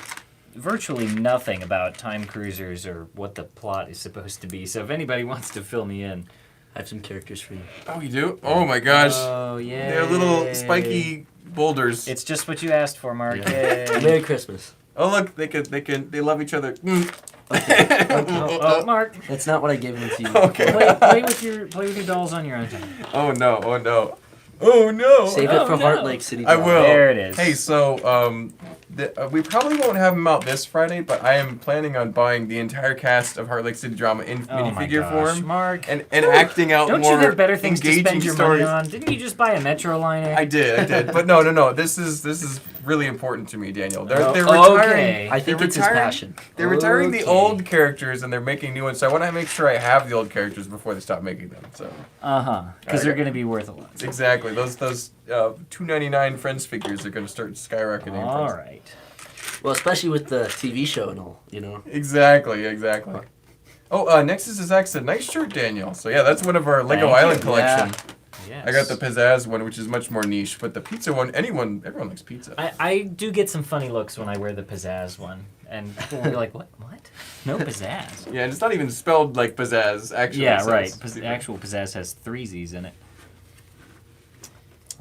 virtually nothing about time cruisers or what the plot is supposed to be. So if anybody wants to fill me in. I have some characters for you. Oh, you do? Oh my gosh. Oh yeah. They're little spiky boulders. It's just what you asked for, Mark. Yeah. Yay. Merry Christmas. Oh look, they love each other. Oh, Mark. That's not what I gave them to you. Okay. Play with your dolls on your own time. Oh no, oh no. Oh no. Save Oh, it for no. Heart Lake City. I Drama. will. There it is. Hey, so we probably won't have them out this Friday, but I am planning on buying the entire cast of Heart Lake City Drama in Oh my minifigure gosh, form Mark. and acting out Don't more you have better things to engaging spend your stories. money on? Didn't you just buy a Metro liner? I did. But no. This is really important to me, Daniel. They're Oh, retiring. okay. I think They're it's his retiring- passion. They're retiring the Okay. old characters and they're making new ones. So I want to make sure I have the old characters before they stop making them. So Because they're going to be worth a lot. exactly those $2.99 Friends figures are going to start skyrocketing. in All price. right. Well, especially with the TV show and all, you know. Exactly. Oh, Nexus is X said, nice shirt, Daniel. So yeah, that's one of our Lego Thank Island you. collection. Yes. I got the pizzazz one, which is much more niche, but the pizza one, everyone likes pizza. I do get some funny looks when I wear the pizzazz one. And people will be like, what? No pizzazz. Yeah, and it's not even spelled like pizzazz, actually. Yeah, so right. it's- Actual pizzazz has 3 Z's in it.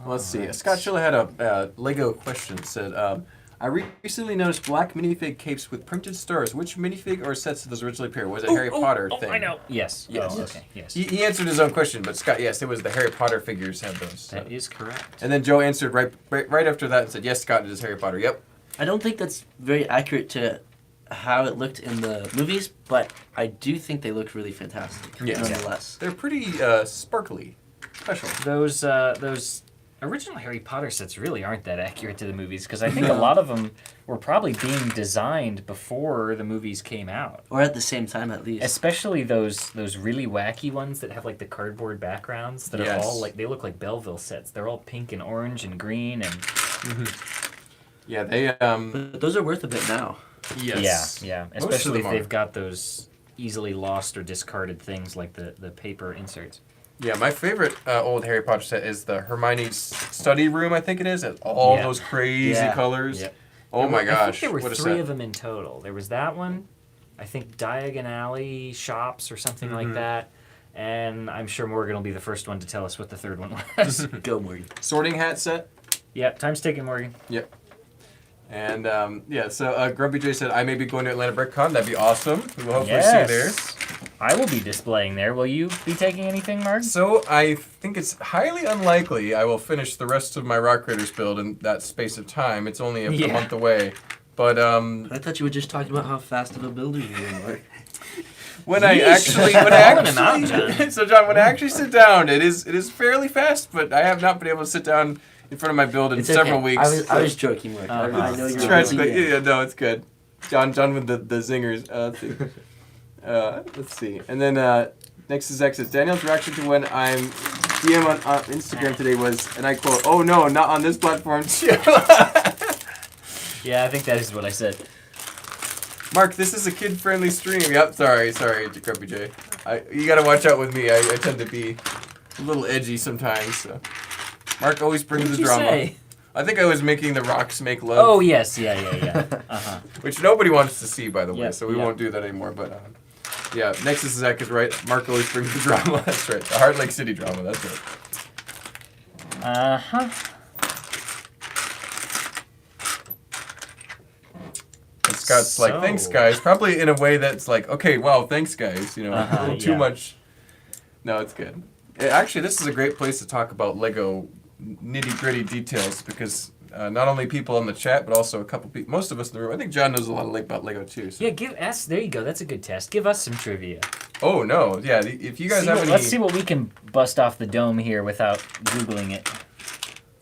Let's see. Alright. Scott Schiller had a Lego question. Said, I recently noticed black minifig capes with printed stars. Which minifig or sets did those originally appear? Was it Harry Potter thing? I know. Yes. Yes. Oh, okay. Yes. He answered his own question, but Scott, yes, it was the Harry Potter figures had those. So. That is correct. And then Joe answered right after that and said, yes, Scott, it is Harry Potter. Yep. I don't think that's very accurate to how it looked in the movies, but I do think they look really fantastic. Yes. Nonetheless. They're pretty sparkly. Special. Those original Harry Potter sets really aren't that accurate to the movies because I think a lot of them were probably being designed before the movies came out. Or at the same time, at least. Especially those really wacky ones that have like the cardboard backgrounds that are all like they look like Belleville sets. They're all pink and orange and green and. Yeah, they. But those are worth a bit now. Yes. Yeah. Most of Especially if them they've are. got those easily lost or discarded things like the paper inserts. Yeah, my favorite old Harry Potter set is the Hermione's study room. I think it is. All those crazy colors. Yep. Oh my gosh! I think there were what a 3 set. of them in total. There was that one, I think Diagon Alley Shops or something like that, and I'm sure Morgan will be the first one to tell us what the third one was. Go, Morgan. Sorting hat set. Yep, time's ticking, Morgan. Yep. And so Grumpy J said, I may be going to Atlanta BrickCon. That'd be awesome. We will hopefully see you there. I will be displaying there. Will you be taking anything, Mark? So I think it's highly unlikely I will finish the rest of my Rock Raiders build in that space of time. It's only a month away. But I thought you were just talking about how fast of a builder you were, Mark. when I actually so John, when I actually sit down, it is fairly fast, but I have not been able to sit down in front of my build in It's several okay. weeks. I was joking, Mark. I know you're Try to busy. yeah, no, it's good. John with the zingers. Let's see. And then next is X. Daniel's reaction to when I'm DM on Instagram today was, and I quote, "Oh no, not on this platform." Yeah, I think that is what I said. Mark, this is a kid-friendly stream. Yep, sorry, Grumpy J. You gotta watch out with me. I tend to be a little edgy sometimes. So. Mark always brings the drama. Say? I think I was making the rocks make love. Oh yes, yeah. Which nobody wants to see, by the way, Yep, so we yep. won't do that anymore. But yeah, next is Zach is right. Mark always brings the drama. That's right. The Heart Lake City drama. That's right. And Scott's like, thanks, guys. Probably in a way that's like, okay, wow, thanks, guys. You know, a little too much. No, it's good. Actually, this is a great place to talk about Lego nitty-gritty details because not only people in the chat, but also a couple people, most of us in the room. I think John knows a lot about Lego too. So. Yeah, give us. There you go. That's a good test. Give us some trivia. Oh no, yeah. If you guys have any, let's see what we can bust off the dome here without googling it.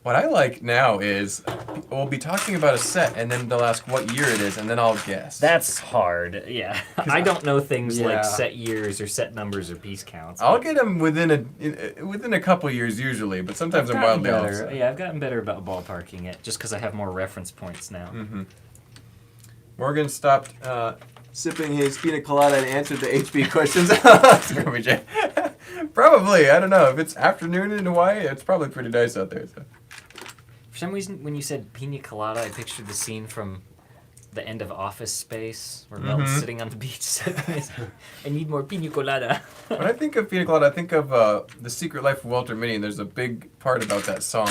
What I like now is we'll be talking about a set, and then they'll ask what year it is, and then I'll guess. That's hard. Yeah, I don't know things Yeah. like set years or set numbers or piece counts. I'll get them within a couple years usually, but sometimes I'm wildly off. So. Yeah, I've gotten better about ballparking it just because I have more reference points now. Mm-hmm. Morgan stopped sipping his pina colada and answered the HB questions. That's Grumpy J. Probably. I don't know. If it's afternoon in Hawaii, it's probably pretty nice out there. So. For some reason, when you said pina colada, I pictured the scene from the end of Office Space where Mel's sitting on the beach sipping I need more pina colada. When I think of pina colada, I think of The Secret Life of Walter Mitty, and there's a big part about that song.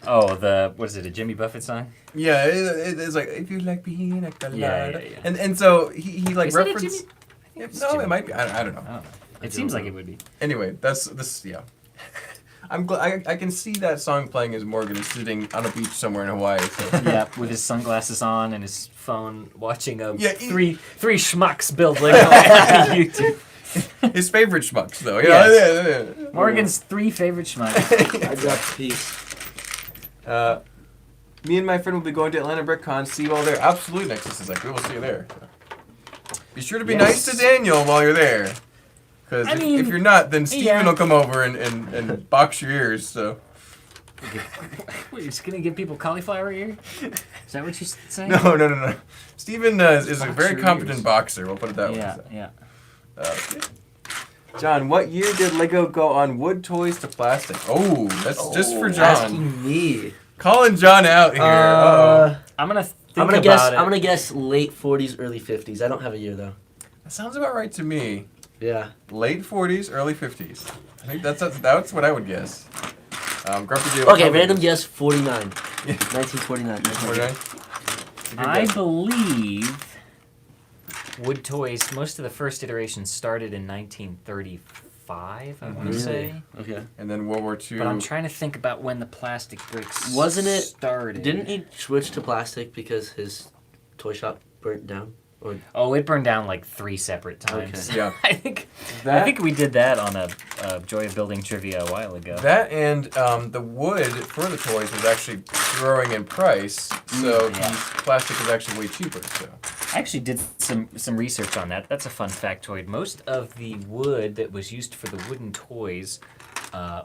Oh, what is it, a Jimmy Buffett song? Yeah, it's like, if you like pina colada. Yeah. And so he like Is it a referenced... Jimmy? I think it's No, Jimmy it might be. I don't know. I don't know. It seems like it would be. Anyway, that's this. Yeah, I'm glad I can see that song playing as Morgan is sitting on a beach somewhere in Hawaii. So. Yeah, with his sunglasses on and his phone, watching Yeah, three schmucks build Lego on YouTube. His favorite schmucks, though. You Yes. know, yeah. Morgan's 3 favorite schmucks. I dropped a piece. Me and my friend will be going to Atlanta BrickCon. See you all there. Absolutely, Nexus is like, we will see you there. Be sure to be nice to Daniel while you're there. Because if you're not, then Steven will come over and box your ears. So. What, you're just going to give people cauliflower ear? Is that what you're saying? No. Steven is a very your competent ears. boxer. We'll put it that way. Yeah. Okay. John, what year did Lego go on wood toys to plastic? Oh, that's just for John. Asking me. Calling John out here. Uh-oh. I'm going to think I'm gonna about guess. it. I'm gonna guess late 40s, early 50s. I don't have a year though. That sounds about right to me. Yeah. Late 40s, early 50s. I think that's what I would guess. Grumpy J. Okay, random guess 49. 1949. 49? It's a good I guess. believe wood toys, most of the first iterations started in 1935, I want to Really? say. Okay. And then World War II. But I'm trying to think about when the plastic bricks Wasn't it- started. Didn't he switch to plastic because his toy shop burnt down? Or Oh, it burned down like 3 separate times. Okay. Yeah. I think we did that on a Joy of Building trivia a while ago. That and the wood for the toys was actually growing in price, so Yeah. the plastic is actually way cheaper. So I actually did some research on that. That's a fun factoid. Most of the wood that was used for the wooden toys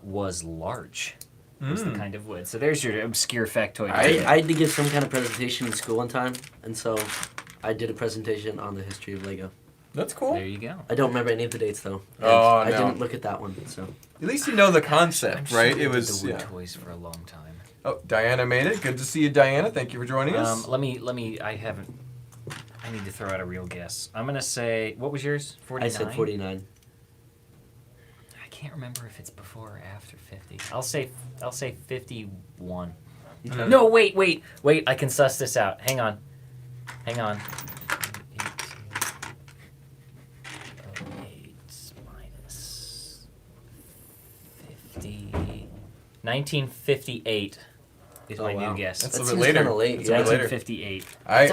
was larch. Was the kind of wood. So there's your obscure factoid. I had to give some kind of presentation in school one time, and so I did a presentation on the history of Lego. that's cool. There you go. I don't remember any of the dates though. And Oh, I no. didn't look at that one. So At least you know the I'm concept, sure right? we It did was. the wood Yeah. toys for a long time. Oh, Diana made it. Good to see you, Diana. Thank you for joining us. Let me. I need to throw out a real guess. I'm gonna say. What was yours? 49. I said 49. I can't remember if it's before or after 50. I'll say 51. Okay. No, wait. I can suss this out. Hang on. 8 minus 50. 1958 is my Oh, wow. new guess. That's That a bit seems later. kinda late, That's yeah. a bit later. 1958. I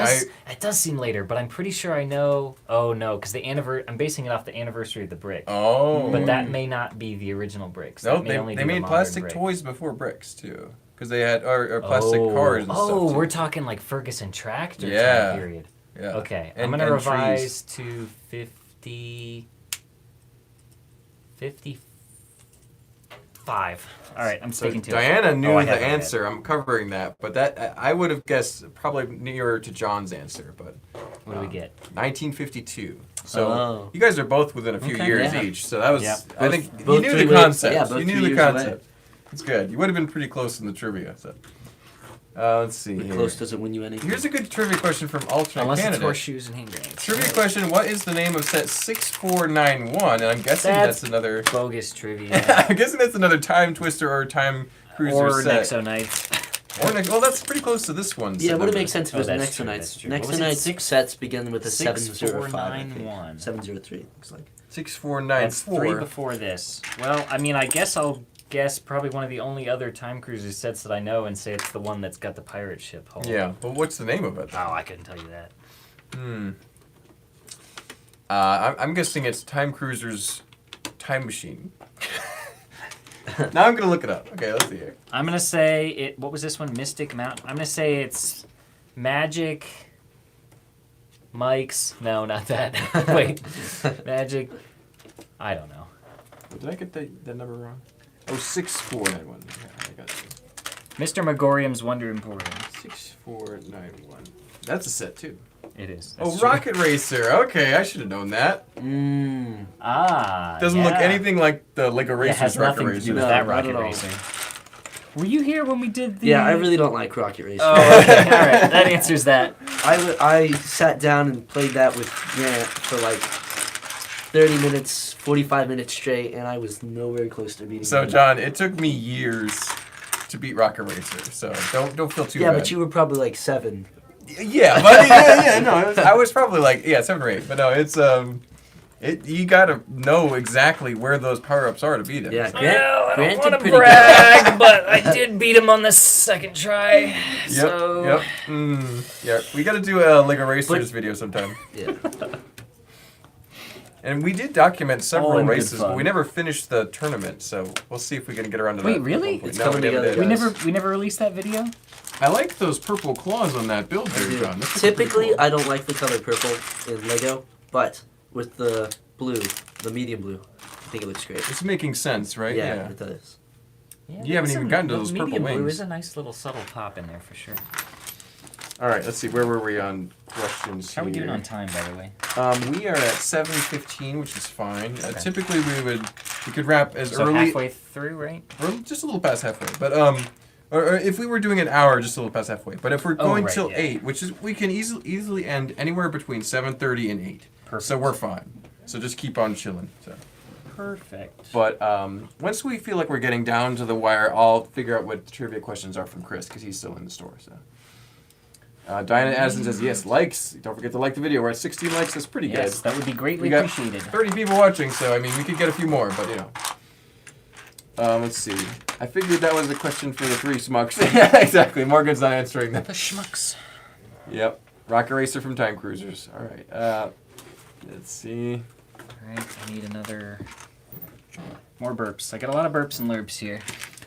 It does seem later, but I'm pretty sure I know. Oh no, because I'm basing it off the anniversary of the brick. oh. But that may not be the original bricks. No, That may only they be the made modern plastic brick. toys before bricks too, because they had or plastic cars and stuff. Oh, too. we're talking like Ferguson tractor Yeah. time period. Yeah. Okay, And- I'm gonna and revise trees. to 55. All right, I'm So sticking to Diana it. knew Oh, I the have it, I have it. answer. I'm covering that, but that I would have guessed probably nearer to John's answer. But What do we get? 1952. So Oh. you guys are both within a few Okay. years Yeah. each. So that was Yeah. I Both- think you both knew 3 the ways- concept. yeah, both you knew 3 the years away. concept. It's good. You would have been pretty close in the trivia. So let's see here. Close doesn't win you anything. Here's a good trivia question from alternate Unless it's candidate. horseshoes and hand grenades. Trivia question: what is the name of set 6491? And I'm guessing That's- that's another. Bogus trivia. I'm guessing that's another time twister or time cruiser or set. Nexo Knights. Well, that's pretty close to this one. Yeah, set would it number. make sense if it Oh, was that's Nexo true, Knights? that's true. What Nexo was it, Knights six- sets begin with a 705. 6491. 703 looks like. 6494. That's 3 before this. Well, I mean, I guess I'll guess probably one of the only other time cruiser sets that I know and say it's the one that's got the pirate ship hull. Yeah, but what's the name of it? Oh, I couldn't tell you that. I'm guessing it's Time Cruiser's Time Machine. Now I'm gonna look it up. Okay, let's see here. I'm gonna say it. What was this one? Mystic Mountain. I'm gonna say it's Magic. Mike's. No, not that. Wait, Magic. I don't know. Did I get that number wrong? Oh, 6491. Yeah, I got it. Mr. Megorium's Wonder Emporium. 6491. That's a set too. It is. Oh, That's true. Rocket Racer. Okay, I should have known that. Ah. Doesn't look yeah. anything like the Lego It Racers has Rocket nothing to Racer. do with No, that not Rocket at all. Racer. Were you here when we did the? Yeah, I really don't like Rocket Racer. Oh, okay. All right. That answers that. I sat down and played that with Grant for like 30 minutes, 45 minutes straight, and I was nowhere close to beating So, him. John, it took me years to beat Rocket Racer. So don't feel too Yeah, bad. but you were probably like 7. Yeah, but yeah, no, I was probably like 7 or 8, but no, it's you gotta know exactly where those power ups are to beat it. Yeah, Well, I Grant don't did want to pretty brag, but I did beat him on the second try. Yep. So Yep. Yeah. We gotta do a Lego Racers But- video sometime. Yeah. And we did document All several in good races, but fun. we never finished the tournament. So we'll see if we can get around to Wait, that. at really? one point. It's No, coming we never together, did. guys. we never released that video. I like those purple claws on that build there, Dude, John. That's pretty typically, cool. I don't like the color purple in Lego, but with the blue, the medium blue, I think it looks great. It's making sense, right? Yeah, it does. You haven't even gotten to the those purple medium blue wings. is a nice little subtle pop in there for sure. All right, let's see. Where were we on questions How are we doing here? on time, by the way? We are at 7:15, which is fine. Okay. Typically, we could wrap as So early, halfway through, right? or just a little past halfway. But or if we were doing an hour, just a little past halfway. But if we're Oh, going right, till yeah. 8, which is we can easily end anywhere between 7:30 and 8. Perfect. So we're fine. So just keep on chilling. So. Perfect. But once we feel like we're getting down to the wire, I'll figure out what the trivia questions are from Chris because he's still in the store. So. Diana Addison says, yes, likes. Don't forget to like the video. We're at 16 likes. That's pretty Yes, good. that would be greatly We got appreciated. 30 people watching, so, I mean, we could get a few more, but, you know. Let's see. I figured that was a question for the 3 schmucks. Yeah, exactly. Morgan's not answering that. The schmucks. Yep. Rocket Racer from Time Cruisers. All right. Let's see. Alright, I need another... More burps. I got a lot of burps and lurps here.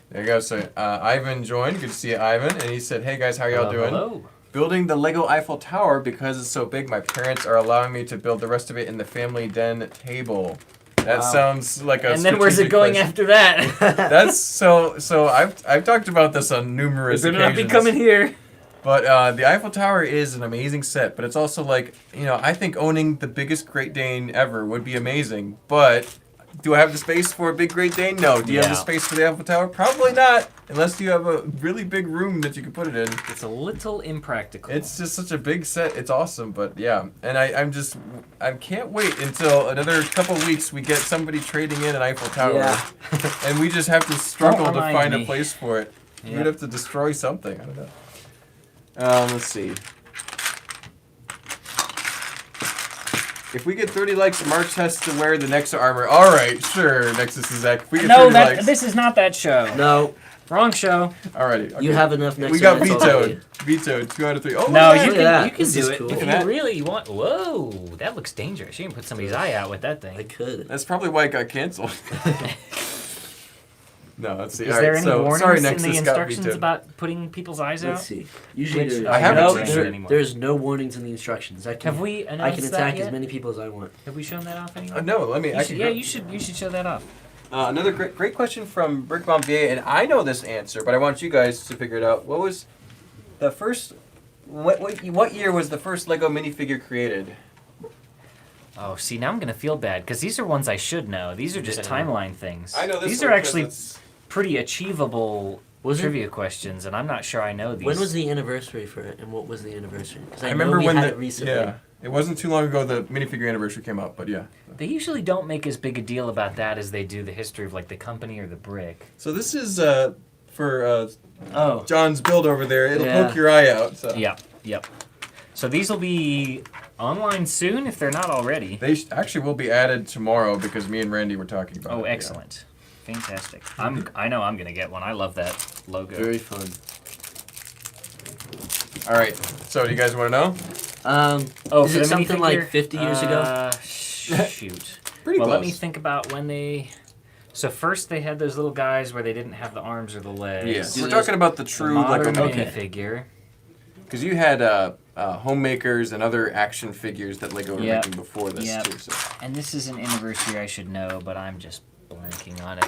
There you go. So Ivan joined. Good to see you, Ivan. And he said, hey, guys, how y'all doing? Hello. Building the Lego Eiffel Tower because it's so big. My parents are allowing me to build the rest of it in the family den table. That sounds like a And then where's it strategic going place. after that? That's so I've talked about this on numerous Better not be occasions. coming here. But the Eiffel Tower is an amazing set, but it's also like, you know, I think owning the biggest Great Dane ever would be amazing. But do I have the space for a big Great Dane? No. Do you have the Yeah. space for the Eiffel Tower? Probably not, unless you have a really big room that you can put it in. It's a little impractical. It's just such a big set. It's awesome, but yeah. And I can't wait until another couple weeks we get somebody trading in an Eiffel Tower. Yeah. And we just have to struggle to remind find me. a place for it. Yeah. We'd have to destroy something. I don't know. Let's see. If we get 30 likes, March has to wear the Nexo armor. All right, sure, Nexus is Zach. If we get 30 likes. this is not that show. No, Wrong show. Alrighty. Okay. you have enough next We got Knights already. vetoed. 2 out of 3. Oh, No, look at you that. at that. can This do is it cool. if Look you at that. really want. Whoa, that looks dangerous. You can put somebody's eye out with that I thing. could. That's probably why it got canceled. No, let's see. Is All there right, any so, warnings sorry, in the Nexus got instructions vetoed. about putting people's eyes out? Let's see. Usually Which there- I haven't no, seen there- it anymore. there's no warnings in the instructions. Have we I announced can that attack yet? as many people as I want. Have we shown that off anymore? No, let me. You I should, can yeah, go. you should show that off. Another great question from Brick Bomb VA, and I know this answer, but I want you guys to figure it out. What was the first? What year was the first Lego minifigure created? Oh, see, now I'm gonna feel bad because these are ones I should know. These are just Yeah. timeline things. I know this These one are 'cause actually it's- pretty achievable Was it- trivia questions, and I'm not sure I know these. When was the anniversary for it, and what was the anniversary? Because I remember when had the it recently. yeah. It wasn't too long ago the minifigure anniversary came out, but yeah. They usually don't make as big a deal about that as they do the history of like the company or the brick. So this is for Oh. John's build over there. It'll Yeah. poke your eye out. So. Yep. So these will be online soon if they're not already. They actually will be added tomorrow because me and Randy were talking about it. Oh, yeah. excellent. Fantastic. I know I'm gonna get one. I love that logo. Very fun. All right. So do you guys want to know? Oh, is for it the something minifigure? like 50 years ago? Shoot. Pretty Well, close. let me think about when they. So first they had those little guys where they didn't have the arms or the legs. Yes. Do We're those- talking about the The true modern Lego minifigure. because you had homemakers and other action figures that Lego were Yep. making before this Yep. too. So. And this is an anniversary I should know, but I'm just blanking on it.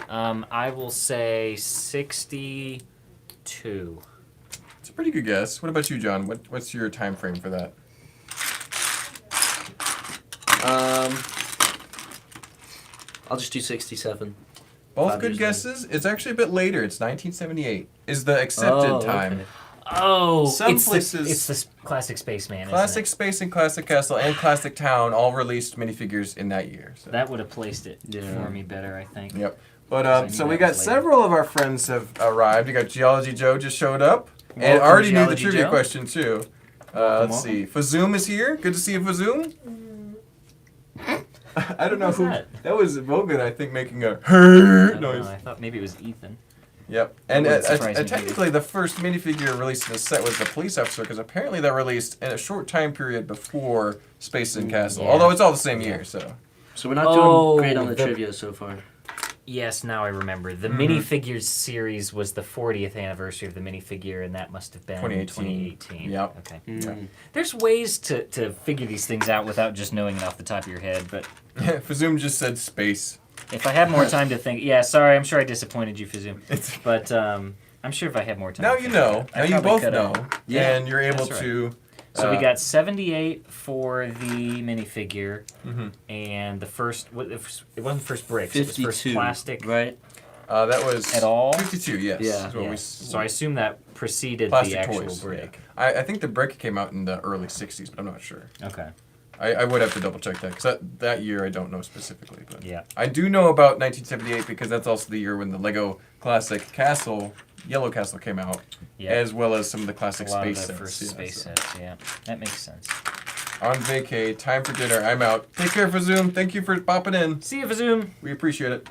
I will say 62. It's a pretty good guess. What about you, John? What's your time frame for that? I'll just do 67. Both 5 good years guesses. It's actually a bit later. It's 1978 is the accepted Oh, time. okay. Oh, Some it's places- it's the classic Spaceman. Classic Isn't Space and Classic Castle and Classic Town all released minifigures in that year. So. it? That would have placed it Yeah. for me better, I think. Yep. But I knew so we that got was later. several of our friends have arrived. We got Geology Joe just showed up, and Welcome, already knew the Geology trivia Joe. question too. Welcome, Let's see. Fazoom is here. Good to see you, Fazoom. I don't know was who. that? That was Vogan, I think, making a I don't noise. know, I thought maybe it was Ethan. Yep. And wouldn't surprise me technically, the first minifigure released in the set was the police officer, because apparently that released in a short time period before Space and Castle. Yeah. Although it's all the same year, so. So we're not Oh, doing great on the the- trivia so far. Yes, now I remember. The Mhm. minifigures series was the 40th anniversary of the minifigure, and that must have been 2018. Yep. Okay. Mm. There's ways to figure these things out without just knowing it off the top of your head, but Fazoom just said space. if I had more time to think... Yeah, sorry, I'm sure I disappointed you, Fazoom. It's But I'm sure if I had more time... now to you think know. about it, I Now you probably both could've. know, Yeah, and you're able that's right. to. So we got 78 for the minifigure, Mhm. and the first... It wasn't first bricks, it was first 52, plastic right? That was at all. 52. Yes. Yeah. is what Yeah. we So I assume that preceded plastic the actual toys. brick. Yeah. I think the brick came out in the early 60s, but I'm not sure. Okay. I would have to double check that because that year I don't know specifically, but Yeah. I do know about 1978 because that's also the year when the Lego Classic Castle Yellow Castle came out, Yeah. as well as some of the A classic lot of space the sets. first Yeah, space so. sets, yeah. That makes sense. On vacay, time for dinner. I'm out. Take care, Fazoom. Thank you for popping in. See you, Vazoom. We appreciate it.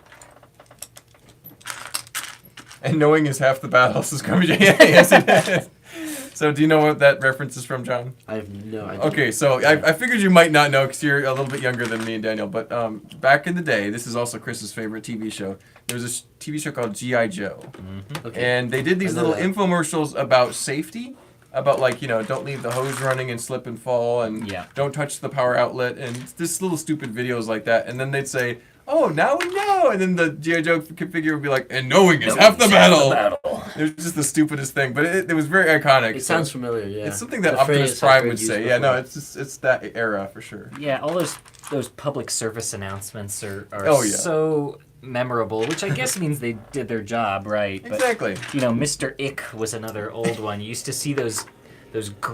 And knowing is half the battle, says Garbage. Yes, it is. So, do you know what that reference is from, John? I have no idea. Okay, so I figured you might not know because you're a little bit younger than me and Daniel. But back in the day, this is also Chris's favorite TV show. There was a TV show called G.I. Joe. Okay. And they did these I know little that. infomercials about safety. About, like, don't leave the hose running and slip and fall. And Yeah. don't touch the power outlet. And just little stupid videos like that. And then they'd say, oh, now we know. And then the G.I. Joe figure would be like, and knowing is half the battle. It was just the stupidest thing. But it was very iconic. It so- sounds familiar, yeah. It's something that The Optimus phrase I've Prime heard would used say. Yeah, no, before. it's that era for sure. Yeah, all those public service announcements are Oh, yeah. so memorable, which I guess means they did their job right. But, Exactly. Mr. Ick was another old one. You used to see those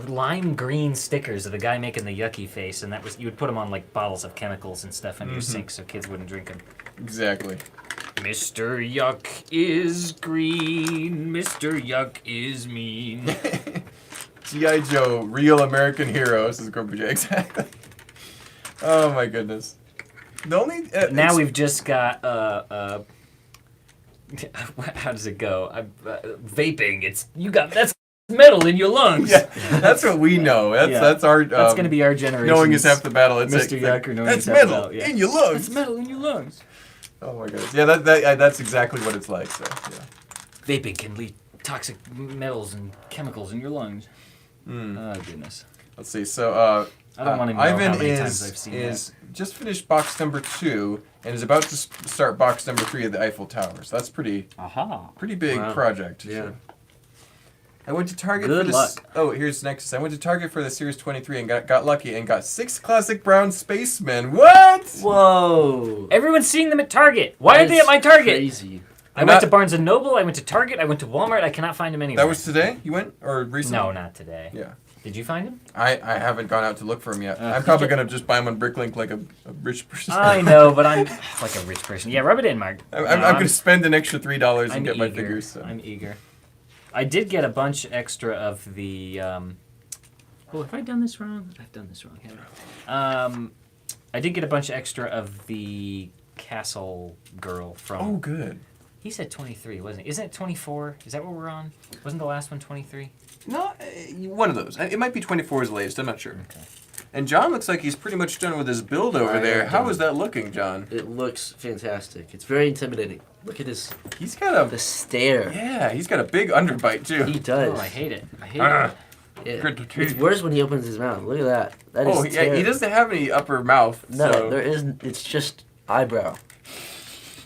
lime green stickers of the guy making the yucky face, and you would put them on like bottles of chemicals and stuff in your sink so kids wouldn't drink them. Exactly. Mr. Yuck is green. Mr. Yuck is mean. G.I. Joe, real American hero, says Grumpy J. Exactly. Oh my goodness. The only Now we've just got how does it go? Vaping. That's metal in your lungs. yeah, that's what we know. That's our. That's gonna be our generation. Knowing is half the battle. It's Mr. like, Yuck or knowing that's is half the metal battle, yeah. in your lungs. That's metal in your lungs. Oh my goodness. Yeah, that's exactly what it's like. So yeah. Vaping can leave toxic metals and chemicals in your lungs. Oh goodness. Let's see. So I don't want to know Ivan how many times I've seen is just finished box number 2 and is about to start box number 3 of the Eiffel Tower. So that's pretty big Wow. project. Yeah. So. I went to Target Good for this. luck. Oh, here's Nexus. I went to Target for the Series 23 and got lucky and got 6 classic brown spacemen. What? Whoa. Everyone's seeing them at Target. Why are they at my Target? Crazy. I went to Barnes & Noble, I went to Target, I went to Walmart, I cannot find them anywhere. That was today? You went or recently? No, not today. Yeah. Did you find them? I haven't gone out to look for them yet. I'm probably gonna just buy them on Bricklink like a rich person. I know, but I'm like a rich person. Yeah, rub it in, Mark. I'm No, gonna spend an extra $3 I'm and get my eager. figures. So. I'm eager. I did get a bunch extra of the. Oh, have I done this wrong? I've done this wrong. Haven't I? I did get a bunch extra of the Castle Girl from. Oh, good. He said 23, wasn't he? Isn't it 24? Is that what we're on? Wasn't the last one 23? No, one of those. It might be 24's latest. I'm not sure. Okay. And John looks like he's pretty much done with his build over I there. am How done. is that looking, John? It looks fantastic. It's very intimidating. Look at his He's got the a stare. yeah. He's got a big underbite too. He does. Oh, I hate it. I hate Ah. it. Yeah. Grit the It's teeth. worse when he opens his mouth. Look at that. That is Oh, yeah. He terrible. doesn't have any upper mouth. No, so there isn't. It's just eyebrow.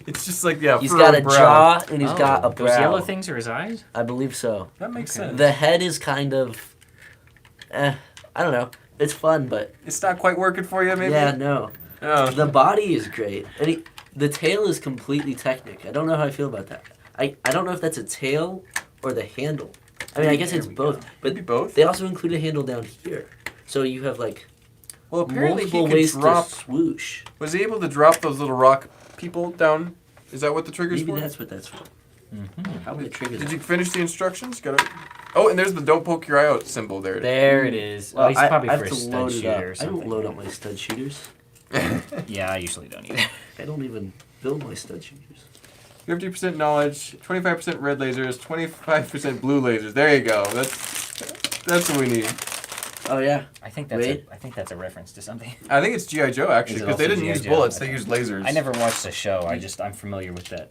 It's just like yeah. He's furrowed got a brow. jaw and he's got a Oh, Those brow. yellow things are his eyes? I believe so. That makes Okay. sense. The head is kind of, I don't know. It's fun, but It's not quite working for you, maybe. yeah, no. Oh. The body is great, and the tail is completely Technic. I don't know how I feel about that. I don't know if that's a tail or the handle. I mean, I guess There it's we both, go. but Maybe both. they also include a handle down here, so you have like Well, apparently he multiple could ways drop. to swoosh. Was he able to drop those little rock people down? Is that what the trigger's Maybe for? that's what that's for. Mm-hmm. How many triggers? Did you finish the instructions? Gotta. Oh, and there's the "Don't poke your eye out" symbol there. There it is. Well, oh, he's probably I for have a to stud load it shooter up. or I something. don't load up my stud shooters. Yeah, I usually don't either. I don't even build my stud shooters. 50% knowledge, 25% red lasers, 25% blue lasers. There you go. That's what we need. Oh yeah. I think that's Wait. I think that's a reference to something. I think it's G.I. Joe actually, Is it because they also didn't use G.I. Joe? bullets; they Okay. used lasers. I never watched the show. I'm familiar with that.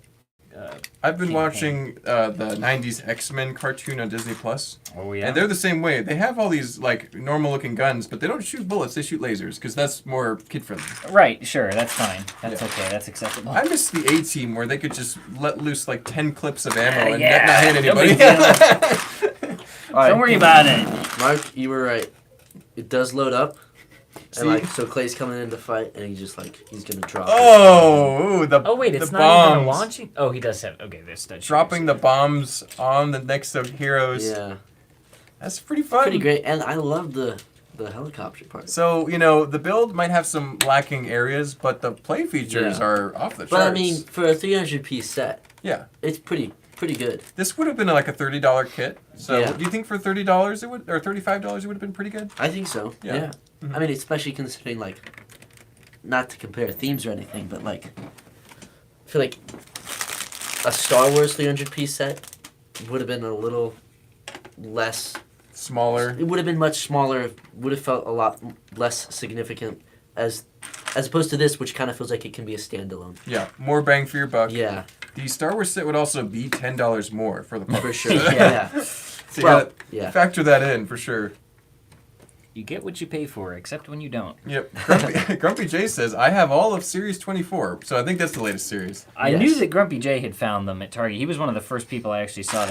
I've been King watching the '90s X-Men cartoon on Disney Plus, Oh yeah. and they're the same way. They have all these like normal-looking guns, but they don't shoot bullets; they shoot lasers, because that's more kid-friendly. Right. Sure. That's fine. That's Yeah. okay. That's acceptable. I miss the A-Team where they could just let loose like 10 clips of ammo and Yeah, not hit no anybody. big Don't worry about it. Mark, you were right. It does load up. See? And like so Clay's coming in to fight and he's gonna drop. Oh, ooh, the Oh wait, it's the not even a bombs. launching. Oh, he does have. Okay, there's stud shooters. Dropping the bombs on the Nexo it. heroes. Yeah. That's pretty fun. Pretty great. And I love the helicopter part. So, the build might have some lacking areas, but the play features Yeah. are off the charts. But I mean, for a 300 piece set, yeah. it's pretty pretty good. This would have been like a $30 kit. So Yeah. do you think for $30 it would, or $35 it would have been pretty good? I think so. Yeah. Yeah. Mhm. I mean, especially considering like, not to compare themes or anything, but like, I feel like a Star Wars 300-piece set would have been a little less. Smaller. It would have been much smaller. Would have felt a lot less significant as opposed to this, which kind of feels like it can be a standalone. Yeah, more bang for your buck. Yeah, The Star Wars set would also be $10 more for the for sure. Yeah. Yeah. So you Well, gotta yeah. factor that in for sure. You get what you pay for, except when you don't. Yep. Grumpy J says, I have all of Series 24. So I think that's the latest series. I Yes. knew that Grumpy J had found them at Target. He was one of the first people I actually saw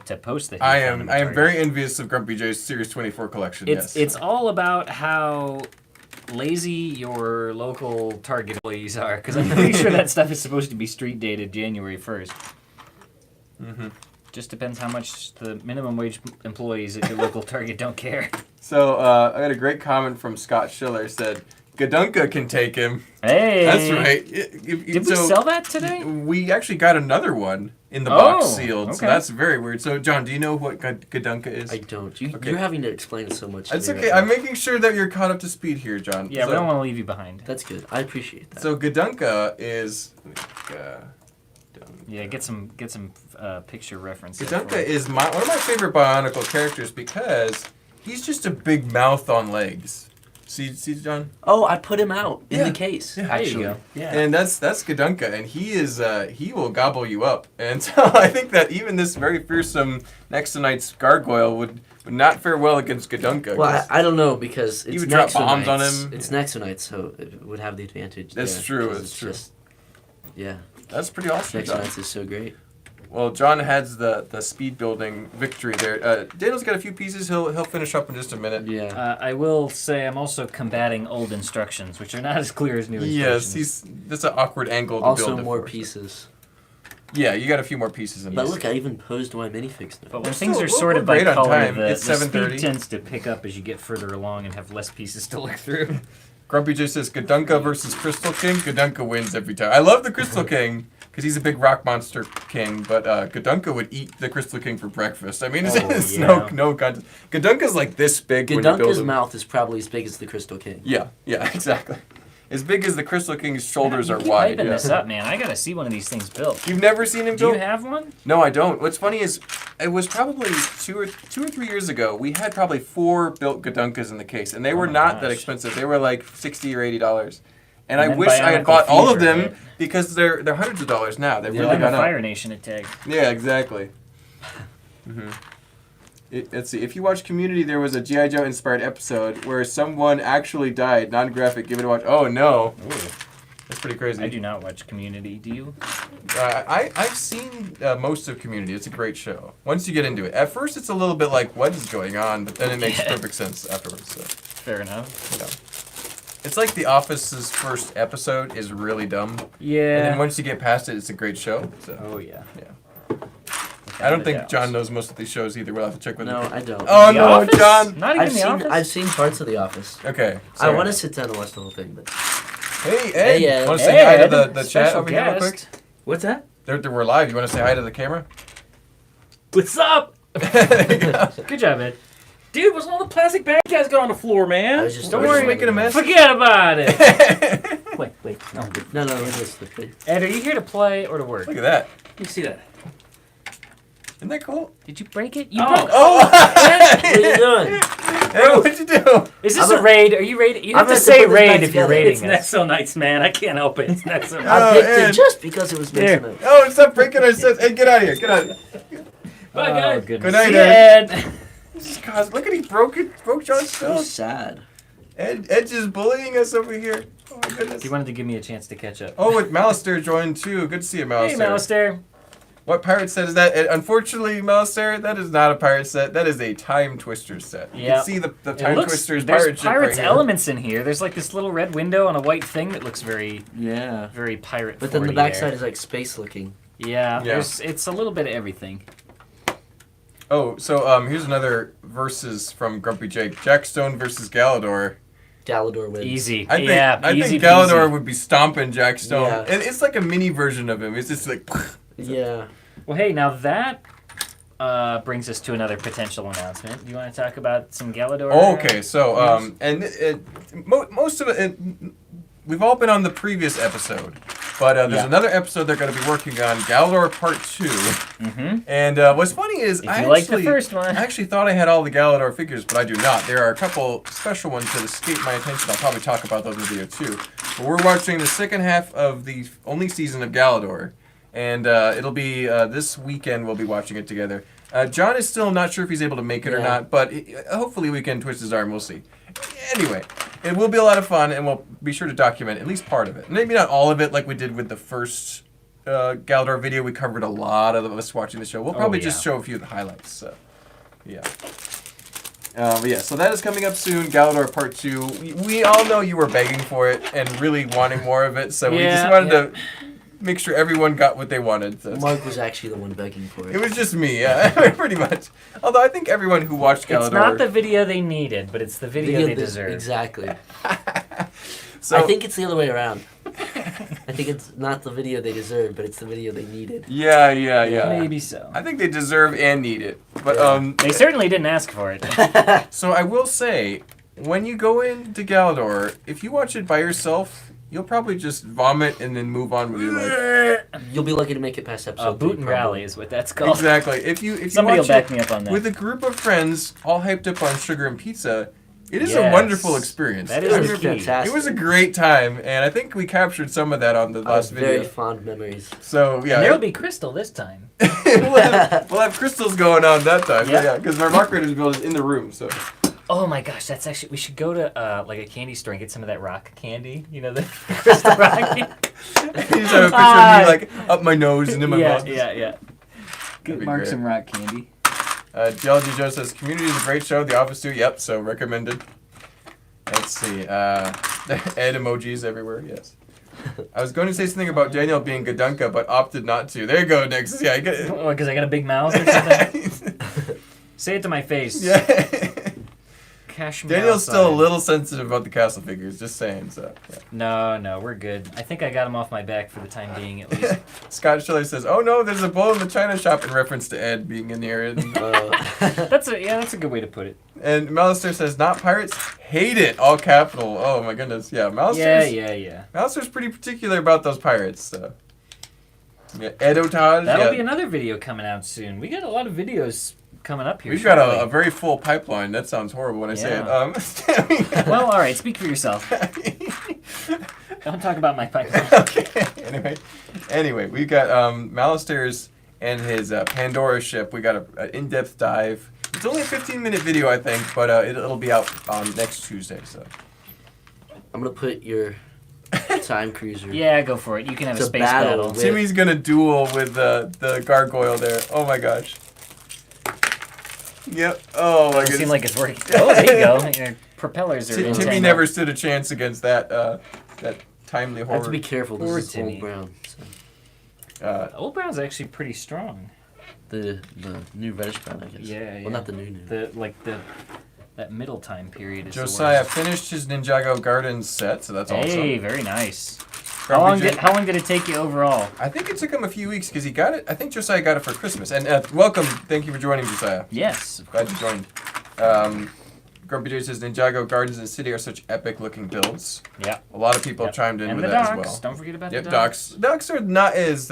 to post that. He I found am them at I am Target. very envious of Grumpy J's Series 24 collection. It's yes. it's all about how lazy your local Target employees are, because I'm pretty sure that stuff is supposed to be street dated January 1st. Mhm. Just depends how much the minimum wage employees at your local Target don't care. So I got a great comment from Scott Schiller. Said, Gadunka can take him. Hey, That's right. Did we sell that today? We actually got another one in the box Oh, sealed. So okay. that's very weird. So John, do you know what Gadunka is? I don't. Okay. You're having to explain it so much. to It's me okay. right I'm now. making sure that you're caught up to speed here, John. Yeah, so, we don't want to leave you behind. That's good. I appreciate that. So Gadunka is. Yeah, get some picture references. Gadunka is one of my favorite Bionicle characters because he's just a big mouth on legs. See, John? Oh, I put him out in Yeah. the case. Yeah. There you Actually, go. yeah. And that's Gadunka, and he will gobble you up. And so I think that even this very fearsome Nexo Knights gargoyle would not fare well against Gadunka. Well, 'cause I don't know because it's would drop Nexo bombs on Knights. him. It's Nexo Knights, so it would have the advantage. That's there, true, 'cause that's it's true. Just, yeah, that's pretty awesome, Nexo John. Knights is so great. Well, John has the speed building victory there. Daniel's got a few pieces. He'll finish up in just a minute. Yeah. I will say I'm also combating old instructions, which are not as clear as new Yes, instructions. that's an awkward angle to Also build it more for. pieces. Yeah, you got a few more pieces in But this. look, I even posed my minifigs now. But when We're things still- are sorted we're by great on color, time. the It's speed 7:30. tends to pick up as you get further along and have less pieces to look through. Grumpy J says Gadunka versus Crystal King. Gadunka wins every time. I love the Crystal King because he's a big rock monster king, but Gadunka would eat the Crystal King for breakfast. I mean, it's yeah. no contest. Gadunka's like this big when you build Gadunka's him. mouth is probably as big as the Crystal King. Yeah, exactly. As big as the Crystal King's shoulders You are keep wide. hyping Yeah. this up, man. I gotta see one of these things built. You've never seen him Do you built? have one? No, I don't. What's funny is, it was probably two or 3 years ago. We had probably 4 built Gadunkas in the case, and they were my not that gosh. expensive. They were like $60 or $80, and And I then wish I had Bionicle bought all of Fever, them right? because they're hundreds of dollars now. They've They're really like a gone up. Fire Nation at tag. Yeah, exactly. Let's see. If you watch Community, there was a G.I. Joe inspired episode where someone actually died. Non-graphic. Give it a watch. Oh no, Ooh. that's pretty crazy. I do not watch Community. Do you? I've seen most of Community. It's a great show. Once you get into it, at first it's a little bit like, what is going on? But then it makes Yeah. perfect sense afterwards. So, Fair enough. you know. It's like The Office's first episode is really dumb, Yeah. and then once you get past it, it's a great show. So Oh yeah. yeah. I don't think John knows most of these shows either. We'll have to check with No, him. I don't. Oh The no, Office? John! Not even I've The seen Office. I've seen parts of The Office. Okay. I sorry. want to sit down and watch the whole thing, but Hey, Ed! Hey, Ed. Want to say hi to the chat special over here real quick? guest. What's that? We're live. You want to say hi to the camera? What's up? There you go. Good job, Ed. Dude, what's all the plastic bag guys got on the floor, I man? was just Don't I was worry, just making a mess. Forget about it. Wait. No. No, it's the Ed, are you here to play or to work? Look at that. Let me see that. Isn't that cool? Did you break it? You Oh. broke. Oh! What are you doing? Hey, what'd you do? Is this I'm a raid? Are you raiding? You I'm have to gonna say put this raid back if you're together. raiding It's us. Nexo Knights, man. I can't help it. It's Nexo Knights. I picked Ed. it just because it was There. Nexo Knights. Oh, stop breaking our sets. Hey, get out of here. Get out of here. Bye, Oh, guys. goodness. Good night, See ya, Ed. Ed. Jesus, God, look at he broke John's So stuff. sad. Ed's just bullying us over here. Oh my goodness. He wanted to give me a chance to catch up. Oh, with Malister joined too. Good to see you, Malister. Hey, Malister. What pirate set is that? Unfortunately, Malister, that is not a pirate set. That is a Time Twister set. You Yeah. can see the It Time looks- Twister's there's pirate ship pirates right here. elements in here. There's like this little red window on a white thing that looks very, Yeah. very pirate. But then the 40 backside there. is like space looking. Yeah, Yeah. it's a little bit of everything. Oh, so here's another versus from Grumpy Jake. Jack Stone versus Galador. Galador wins. Easy. I think easy Galador peasy. would be stomping Jack Stone. Yeah. And it's like a mini version of him. It's just like Yeah. Well, hey, now that brings us to another potential announcement. Do you want to talk about some Galador? Okay, so most of it, we've all been on the previous episode, but there's Yeah. another episode they're going to be working on, Galador Part 2. Mm-hmm. And what's funny is If you like the first one. I actually thought I had all the Galador figures, but I do not. There are a couple special ones that escape my attention. I'll probably talk about those in the video too. But we're watching the second half of the only season of Galador, and it'll be this weekend. We'll be watching it together. John is still not sure if he's able to make it or not, but hopefully we can twist his arm. We'll see. Anyway, it will be a lot of fun, and we'll be sure to document at least part of it. Maybe not all of it like we did with the first Galador video. We covered a lot of us watching the show. We'll probably just show a few of the highlights. So, yeah. But yeah, so that is coming up soon, Galador Part 2. We all know you were begging for it and really wanting more of it, so we just wanted to make sure everyone got what they wanted. So. Mark was actually the one begging for it. It was just me, yeah, pretty much. Although I think everyone who watched Galador... It's not the video they needed, but it's the video they deserve. Exactly. So, I think it's the other way around. I think it's not the video they deserve, but it's the video they needed. Yeah. Maybe so. I think they deserve and need it. But They certainly didn't ask for it. So I will say, when you go into Galador, if you watch it by yourself, you'll probably just vomit and then move on with your life. You'll be lucky to make it past episode Boot 3, and probably. rally is what that's called. Exactly. If you Somebody will watch back it me up on that. with a group of friends all hyped up on sugar and pizza, it is a Yes. wonderful experience. That It is was the key. fantastic. It was a great time, and I think we captured some of that on the I have last video. very fond memories. So yeah, And there'll be Crystal this time. we'll have crystals going on that time. Yeah. Yeah, because my Mark Raiders build is in the room. So Oh my gosh, that's actually... We should go to like a candy store and get some of that rock candy. You know, the Crystal rock candy. you just have a picture of me like up my nose and in my mouth. Yeah. That'd Get be Mark great. some rock candy. Geology Joe says Community is a great show. The Office too. Yep. So recommended. Let's see. Ed emojis everywhere. Yes. I was going to say something about Daniel being Gadunka, but opted not to. There you go, Nexus. Yeah, I get it. Oh, because I got a big mouth or something? Say it to my face. Yeah. Cash me Daniel's still a outside. little sensitive about the castle figures. Just saying. So. Yeah. No, we're good. I think I got him off my back for the time being, at least. Scott Schiller says, "Oh no, there's a bull in the china shop," in reference to Ed being in here. And, That's a good way to put it. and Malister says, "Not pirates, hate it." All capital. Oh my goodness. Yeah, Malister's. Yeah. Malister's pretty particular about those pirates. So. Yeah, Edotage. That'll Yeah. be another video coming out soon. We got a lot of videos coming up here. We've got shortly. a very full pipeline. That sounds horrible when I say it. Yeah. Well, all right. Speak for yourself. Don't talk about my pipeline. okay. Anyway, we got Malister's and his Pandora ship. We got an in-depth dive. It's only a 15-minute video, I think, but it'll be out on next Tuesday. So. I'm going to put your time cruiser. Yeah, go for it. You can have a To space battle battle. with- Timmy's gonna duel with the gargoyle there. Oh my gosh. Yep. Oh my Doesn't goodness. seem like it's working. Oh, there you go. Your propellers are Timmy entangled. never stood a chance against that that timely I have to horror. be careful. Poor This is Timmy. old brown. So. Old Brown's actually pretty strong. The new reddish brown, I guess. Yeah. Well, not the new. That middle time period is Josiah the worst. finished his Ninjago Gardens set, so that's Hey, awesome. very nice. Grumpy How long Jay- did it take you overall? I think it took him a few weeks because he got it. I think Josiah got it for Christmas. And welcome. Thank you for joining, Josiah. Yes. Glad you joined. Grumpy J says Ninjago Gardens and City are such epic looking builds. Yeah. A lot of people Yep. chimed in And with the that docks. as well. Don't forget about Yep, the docks. Docks are not as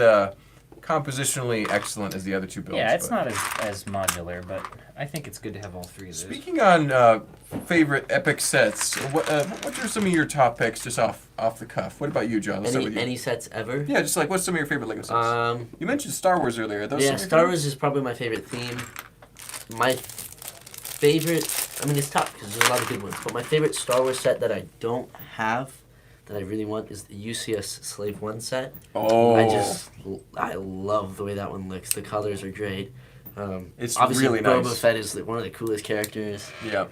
compositionally excellent as the other two builds. Yeah, it's but- not as modular, but I think it's good to have all three of those. Speaking on favorite epic sets, what are some of your top picks just off the cuff? What about you, John? Let's start with you. Any sets ever? Yeah, just like what's some of your favorite Lego sets? You mentioned Star Wars earlier. Are those some Yeah, of your Star favorites? Wars is probably my favorite theme. My favorite, I mean, it's tough because there's a lot of good ones, but my favorite Star Wars set that I don't have, that I really want, is the UCS Slave 1 set. Oh, I love the way that one looks. The colors are great. It's obviously really Boba nice. Fett is one of the coolest characters. Yeah.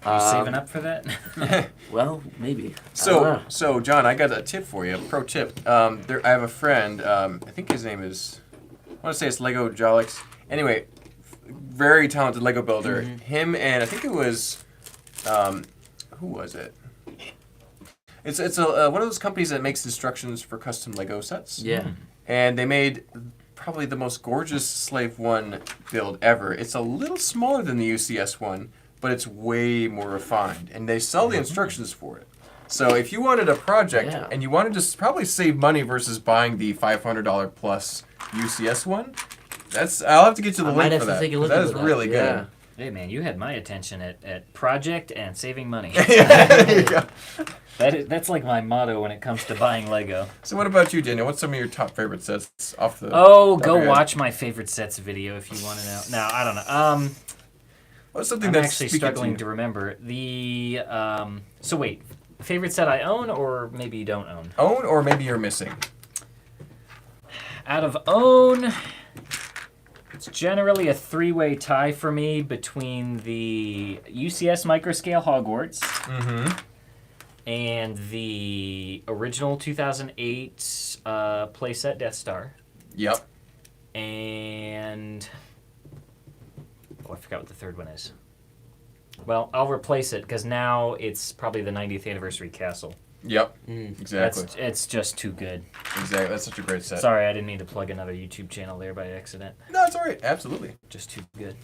Are you saving up for that? Well, maybe. I don't know. So John, I got a tip for you. Pro tip. I have a friend. I think his name is. I want to say it's Lego Jolix. Anyway, very talented Lego builder. Mm-hmm. Him and I think it was. Who was it? It's one of those companies that makes instructions for custom Lego sets. Yeah. And they made probably the most gorgeous Slave 1 build ever. It's a little smaller than the UCS one, but it's way more refined. And they sell the instructions for it. So if you wanted a project and you wanted to probably save money versus buying the $500 plus UCS one, I'll have to get you the link for that. That is really good. Hey man, you had my attention at project and saving money. There you go. That's like my motto when it comes to buying Lego. So what about you, Daniel? What's some of your top favorite sets off the... Go watch my favorite sets video if you want to know. No, I don't know. What's something I'm that's actually struggling to remember. So wait, favorite set I own or maybe you don't own? Own or maybe you're missing? Out of own... It's generally a three-way tie for me between the UCS Microscale Hogwarts and the original 2008 playset Death Star. Yep. And... I forgot what the third one is. Well, I'll replace it because now it's probably the 90th anniversary castle. Yep. Exactly. It's just too good. Exactly. That's such a great set. Sorry, I didn't mean to plug another YouTube channel there by accident. No, it's all right. Absolutely. Just too good.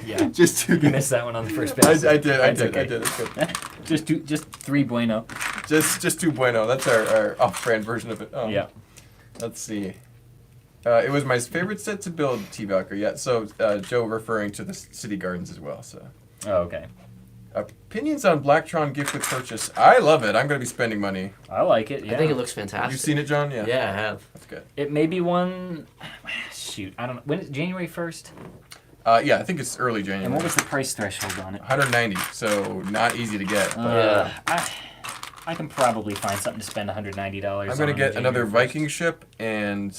Yeah. Just too You good. missed that one on the first pass. I did. That's okay. It's good. just three bueno. Just too bueno. That's our off-brand version of it. Yeah. Let's see. It was my favorite set to build, T-Valkyrie. Yeah. So Joe referring to the City Gardens as well. So. Oh, okay. Opinions on Blacktron gift with purchase. I love it. I'm going to be spending money. I like it. Yeah. I think it looks fantastic. You've seen it, John? Yeah. Yeah, I have. That's good. It may be one. Shoot, I don't know. When is January 1st? Yeah, I think it's early January. And what was the price threshold on it? 190. So not easy to get. But, I can probably find something to spend $190. I'm going to get another 1st. Viking ship, and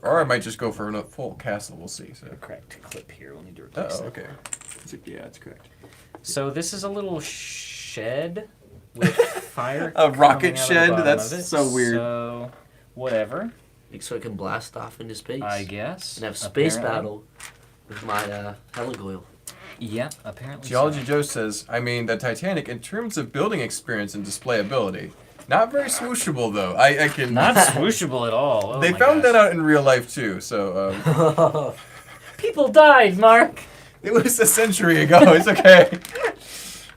or I might just go for a full castle. We'll see. So. Correct clip here. We'll need to replace it. Okay. Yeah, that's correct. So this is a little shed with fire. A rocket coming out of the shed? bottom That's of it. so weird. So, whatever. So it can blast off into space. I guess. And have space Apparently. battle with my heligoil. Yeah, apparently. Geology so. Joe says, I mean, the Titanic, in terms of building experience and display ability, not very swooshable, though. I can... Not swooshable at all. Oh they my found gosh. that out in real life, too, so... People died, Mark. It was a century ago. It's okay.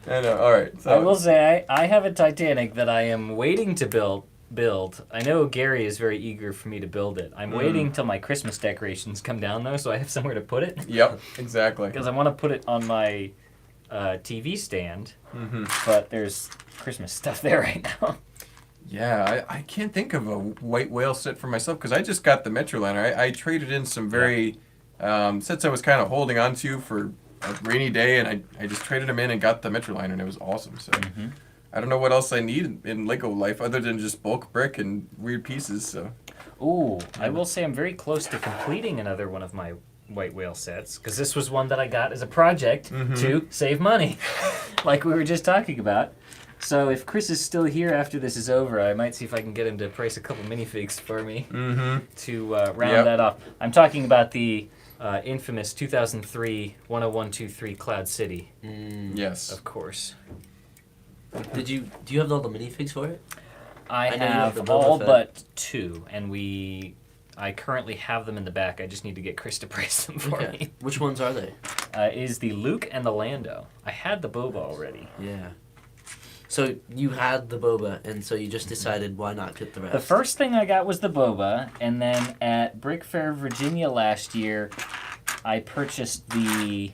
I know. All right. So. I will say I have a Titanic that I am waiting to build. I know Gary is very eager for me to build it. I'm waiting till my Christmas decorations come down, though, so I have somewhere to put it. Yep, exactly. Because I want to put it on my TV stand, but there's Christmas stuff there right now. Yeah, I can't think of a white whale set for myself because I just got the Metroliner. I traded in some very sets I was kind of holding on to for a rainy day, and I just traded them in and got the Metroliner, and it was awesome. So I don't know what else I need in Lego life other than just bulk brick and weird pieces. So. Ooh, I will say I'm very close to completing another one of my white whale sets because this was one that I got as a project to save money, like we were just talking about. So if Chris is still here after this is over, I might see if I can get him to price a couple minifigs for me to round that off. I'm talking about the infamous 2003 10123 Cloud City. Yes. Of course. Do you have all the minifigs for it? I know you have have the all Boba Fett. but 2, and I currently have them in the back. I just need to get Chris to price them for me. Which ones are they? Is the Luke and the Lando. I had the Boba already. Yeah. So you had the Boba, and so you just decided why not get the rest? The first thing I got was the Boba, and then at Brick Fair, Virginia last year, I purchased the...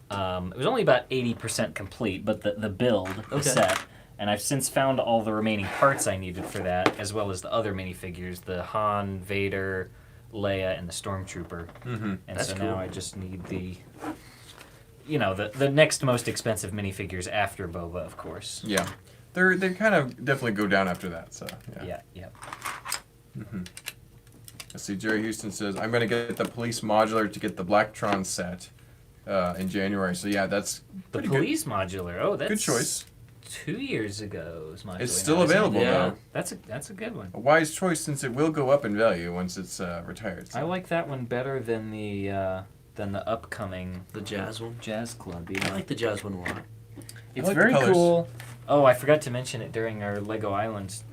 it was only about 80% complete, but the build, the set. And I've since found all the remaining parts I needed for that, as well as the other minifigures, the Han, Vader, Leia, and the Stormtrooper. And That's so cool. now I just need the... You know, the next most expensive minifigures after Boba, of course. Yeah. They kind of definitely go down after that, so, yeah. Yeah. Let's see, Jerry Houston says, I'm going to get the police modular to get the Blacktron set in January. So, yeah, that's The pretty police modular. Oh, that's... good choice. 2 years ago's modular. It's still now, isn't it? available, Yeah. though. That's a good one. A wise choice since it will go up in value once it's retired. So. I like that one better than the upcoming The Jazz one? Jazz Club. I Yeah. like the Jazz one a lot. It's like the very colors. cool. Oh, I forgot to mention it during our Lego Island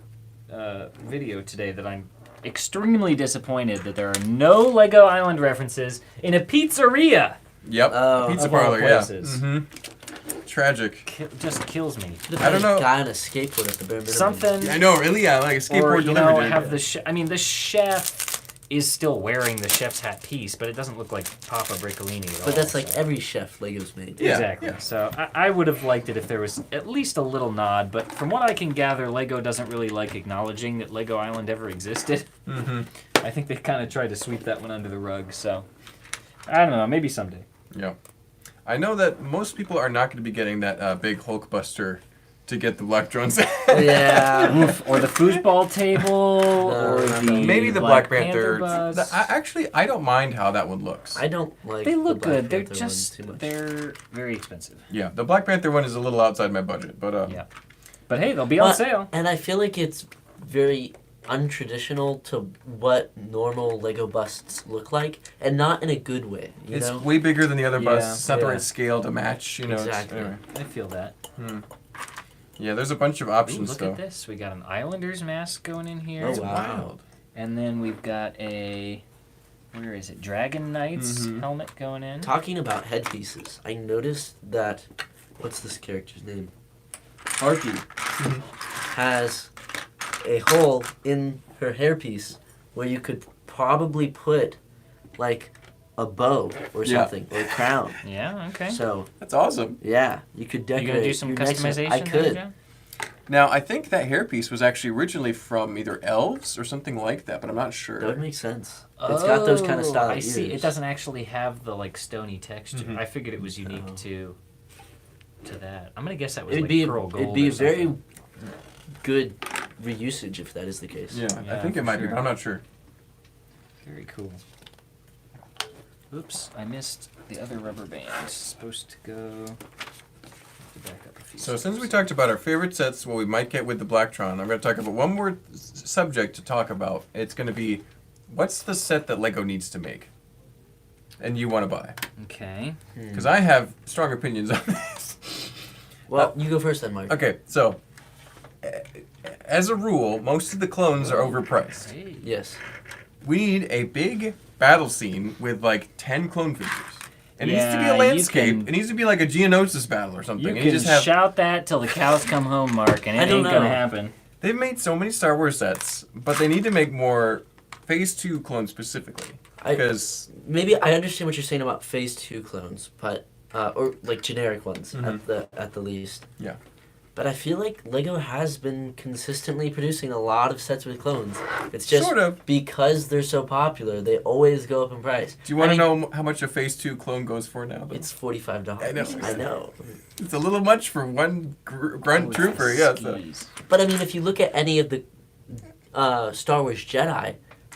video today that I'm extremely disappointed that there are no Lego Island references in a pizzeria. Yep. Oh. Pizza Of all parlor. Yeah. places. Tragic. Just kills me. I don't know. Guy on a skateboard at the bare minimum. Something. I know, really. Yeah, like a skateboard Or, delivery. have the the chef is still wearing the chef's hat piece, but it doesn't look like Papa Briccolini at all. But that's like so. every chef Lego's made. Yeah, Exactly. yeah. So I would have liked it if there was at least a little nod, but from what I can gather, Lego doesn't really like acknowledging that Lego Island ever existed. I think they kind of tried to sweep that one under the rug, so I don't know, maybe someday. Yeah. I know that most people are not going to be getting that big Hulkbuster to get the Black Drones. Yeah. Oof, or the foosball table, or no, the Maybe the Black Panther. bus. Actually, I don't mind how that one looks. I don't like. They the look Black good. They're Panther just ones too much. they're very expensive. Yeah, the Black Panther one is a little outside my budget, but Yeah. But hey, they'll be on sale. And I feel like it's very untraditional to what normal Lego busts look like, and not in a good way. You it's know? way bigger than the other Yeah, busts. It's not the yeah. right scale to match. You know. Exactly. Anyway. I feel that. Yeah, there's a bunch of Ooh, options look though. at this. We got an Islanders mask going in here. Oh, It's wow. wild. And then we've got a, where is it? Dragon Knights helmet going in. Talking about headpieces, I noticed that what's this character's name? Harpy has a hole in her hairpiece where you could probably put like a bow or Yeah. something or a crown. Yeah, okay. So That's awesome. yeah, you could You decorate. gonna do some your next one. customization? I there, could. John? Now, I think that hairpiece was actually originally from either elves or something like that, but I'm not sure. That would make sense. It's got those kind of Oh, style I ears. see. It doesn't actually have the like stony texture. Mhm. I figured it was unique Oh. to that. I'm gonna guess that was It'd like be pearl gold. it'd be or a very something. good reusage if that is the case. Yeah, I Yeah, think it for might be, sure. but I'm not sure. Very cool. Oops, I missed the other rubber band. It's supposed to go. Have to back up a few So since we steps. talked about our favorite sets, what we might get with the Blacktron, I'm going to talk about one more subject to talk about. It's going to be, what's the set that Lego needs to make, and you want to buy? Okay. Because I have strong opinions on this. Well, you go first then, Mark. Okay, so as a rule, most of the clones are overpriced. Hey. Yes. We need a big battle scene with like 10 clone figures. It needs to be Yeah, a you landscape. can- It needs to be like a Geonosis battle or something. You And can you just have. shout that till the cows come home, Mark, and I it don't ain't gonna know. happen. They've made so many Star Wars sets, but they need to make more Phase 2 clones specifically. Because Maybe I understand what you're saying about Phase 2 clones, but or like generic ones Mhm. at the least. Yeah. But I feel like Lego has been consistently producing a lot of sets with clones. It's just Sort of. because they're so popular, they always go up in price. Do you want to I mean, know how much a Phase 2 clone goes for now? Though? It's $45. I know. I know. It's a little much for one grunt Oh, trooper, it's yeah. So. skis. But I mean, if you look at any of the Star Wars Jedi,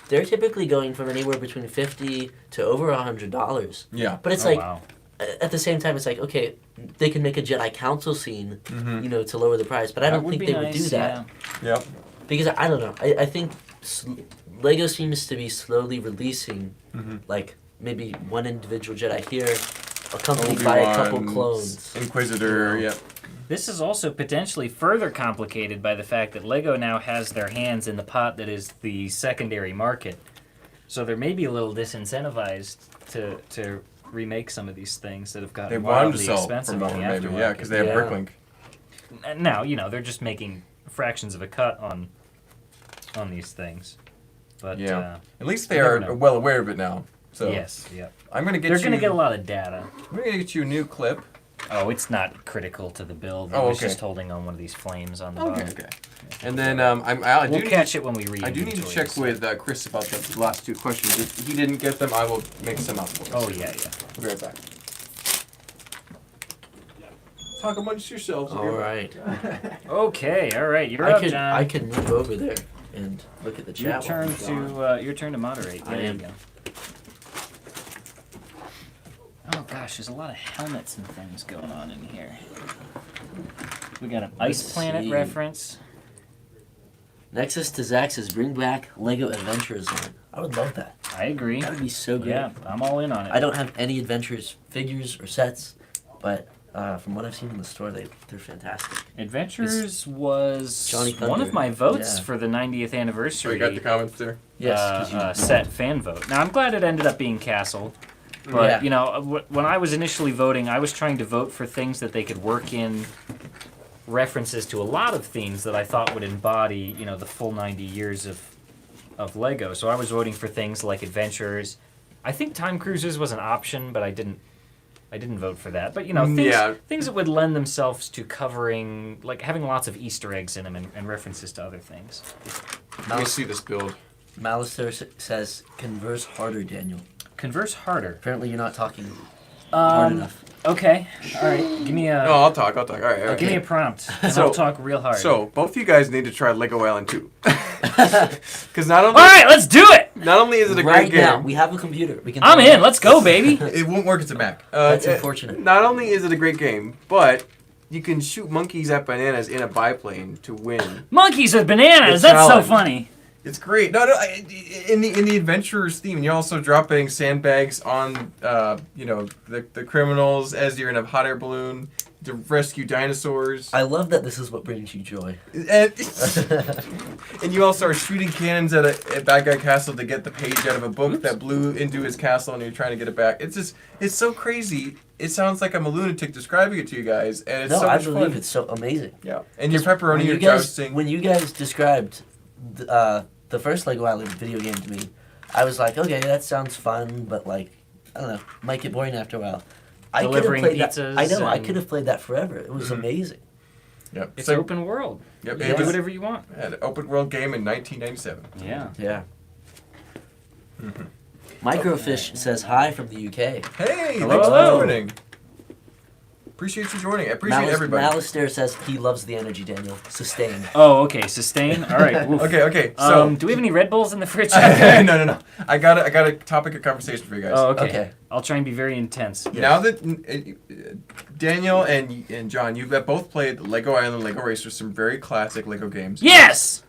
they're typically going from anywhere between $50 to over $100. Yeah. But it's Oh, like wow. at the same time, it's like, okay, they can make a Jedi Council scene, Mhm. you know, to lower the price. But I That don't think be they would nice, do that yeah. Yep. because I don't know. I think Lego seems to be slowly releasing Mhm. like maybe one individual Jedi here, accompanied by a couple Obi-Wan's clones. Inquisitor, You know. yep. This is also potentially further complicated by the fact that Lego now has their hands in the pot that is the secondary market. So they're maybe a little disincentivized to remake some of these things that have They gotten wanted to wildly sell for expensive more, on the maybe. aftermarket. Yeah, because they have Yeah. Bricklink. Now, you know, they're just making fractions of a cut on these things. But Yeah. At least they you never are know. well aware of it now. So yes, yeah. I'm gonna get They're you. going to get a lot of data. I'm gonna get you a new clip. Oh, it's not critical to the build. Oh, I was okay. just holding on one of these flames on the Okay. bottom. Okay. And then I We'll do catch it when we read. I do need to check with Chris about the last two questions. If he didn't get them, I will mix them up for you. Oh yeah, yeah. I'll be right back. Talk amongst yourselves. All right, Okay, all right. You're up, John. I could move over there and look at the Your chat. turn while he's to your turn to moderate. I There you am. go. Oh gosh, there's a lot of helmets and things going on in here. We got an Ice Let's Planet see. reference. Nexus to Zach says, bring back Lego Adventurers line. I would love that. I agree. That would be so great. Yeah, I'm all in on it. I don't have any Adventures figures or sets, but From what I've seen in the store, they're fantastic. Adventures was Johnny one Thunder. of my votes Yeah. for the 90th Oh, anniversary you got the comments there. Yes, 'cause you- set fan vote. Now I'm glad it ended up being Castle, but Yeah. you know when I was initially voting, I was trying to vote for things that they could work in references to a lot of themes that I thought would embody the full 90 years of Lego. So I was voting for things like Adventures. I think Time Cruisers was an option, but I didn't vote for that. But things that would lend themselves to covering, like having lots of Easter eggs in them and references to other things. Let me see this build. Malister says, converse harder, Daniel. Converse harder. Apparently you're not talking hard enough. Okay. All right. Give me a. No, I'll talk. All right. Give me a prompt, and So- I'll talk real hard. So both you guys need to try Lego Island 2. Because not all only right, let's do it. not only is it a Right great now, game, we have a computer. We can. I'm throw in. it. Let's go, baby. it won't work. It's a Mac. That's unfortunate. Not only is it a great game, but you can shoot monkeys at bananas in a biplane to win. Monkeys with bananas. It's That's so challenge. funny. It's great. No, in the adventurers theme, you're also dropping sandbags on the criminals as you're in a hot air balloon to rescue dinosaurs. I love that this is what brings you joy. And, and you also are shooting cannons at a bad guy castle to get the page out of a book that blew into his castle, and you're trying to get it back. It's so crazy. It sounds like I'm a lunatic describing it to you guys, and it's No, so I much believe fun. it's so amazing. Yeah, and your pepperoni, When you're you guys, jousting. when you guys described the first Lego Island video game to me, I was like, okay, that sounds fun, but like, I don't know, might get boring after a while. Delivering played pizzas that. I know. I and- could have played that forever. It was amazing. Yep. It's So- open world. Yep. Yeah. It Do was whatever you want. an open world game in 1997. Yeah. Yeah. Microfish says hi from the UK. Hey, Hello, thanks hello. for joining. Appreciate you joining. I appreciate everybody. Malister says he loves the energy, Daniel. Sustain. Oh, okay. Sustain. All right. Woof. Okay. So Do we have any Red Bulls in the fridge? no. I got a topic of conversation for you guys. Oh, okay. Okay. I'll try and be very intense. Now that Daniel and John, you've both played Lego Island, Lego Racers, some very classic Lego games. Yes.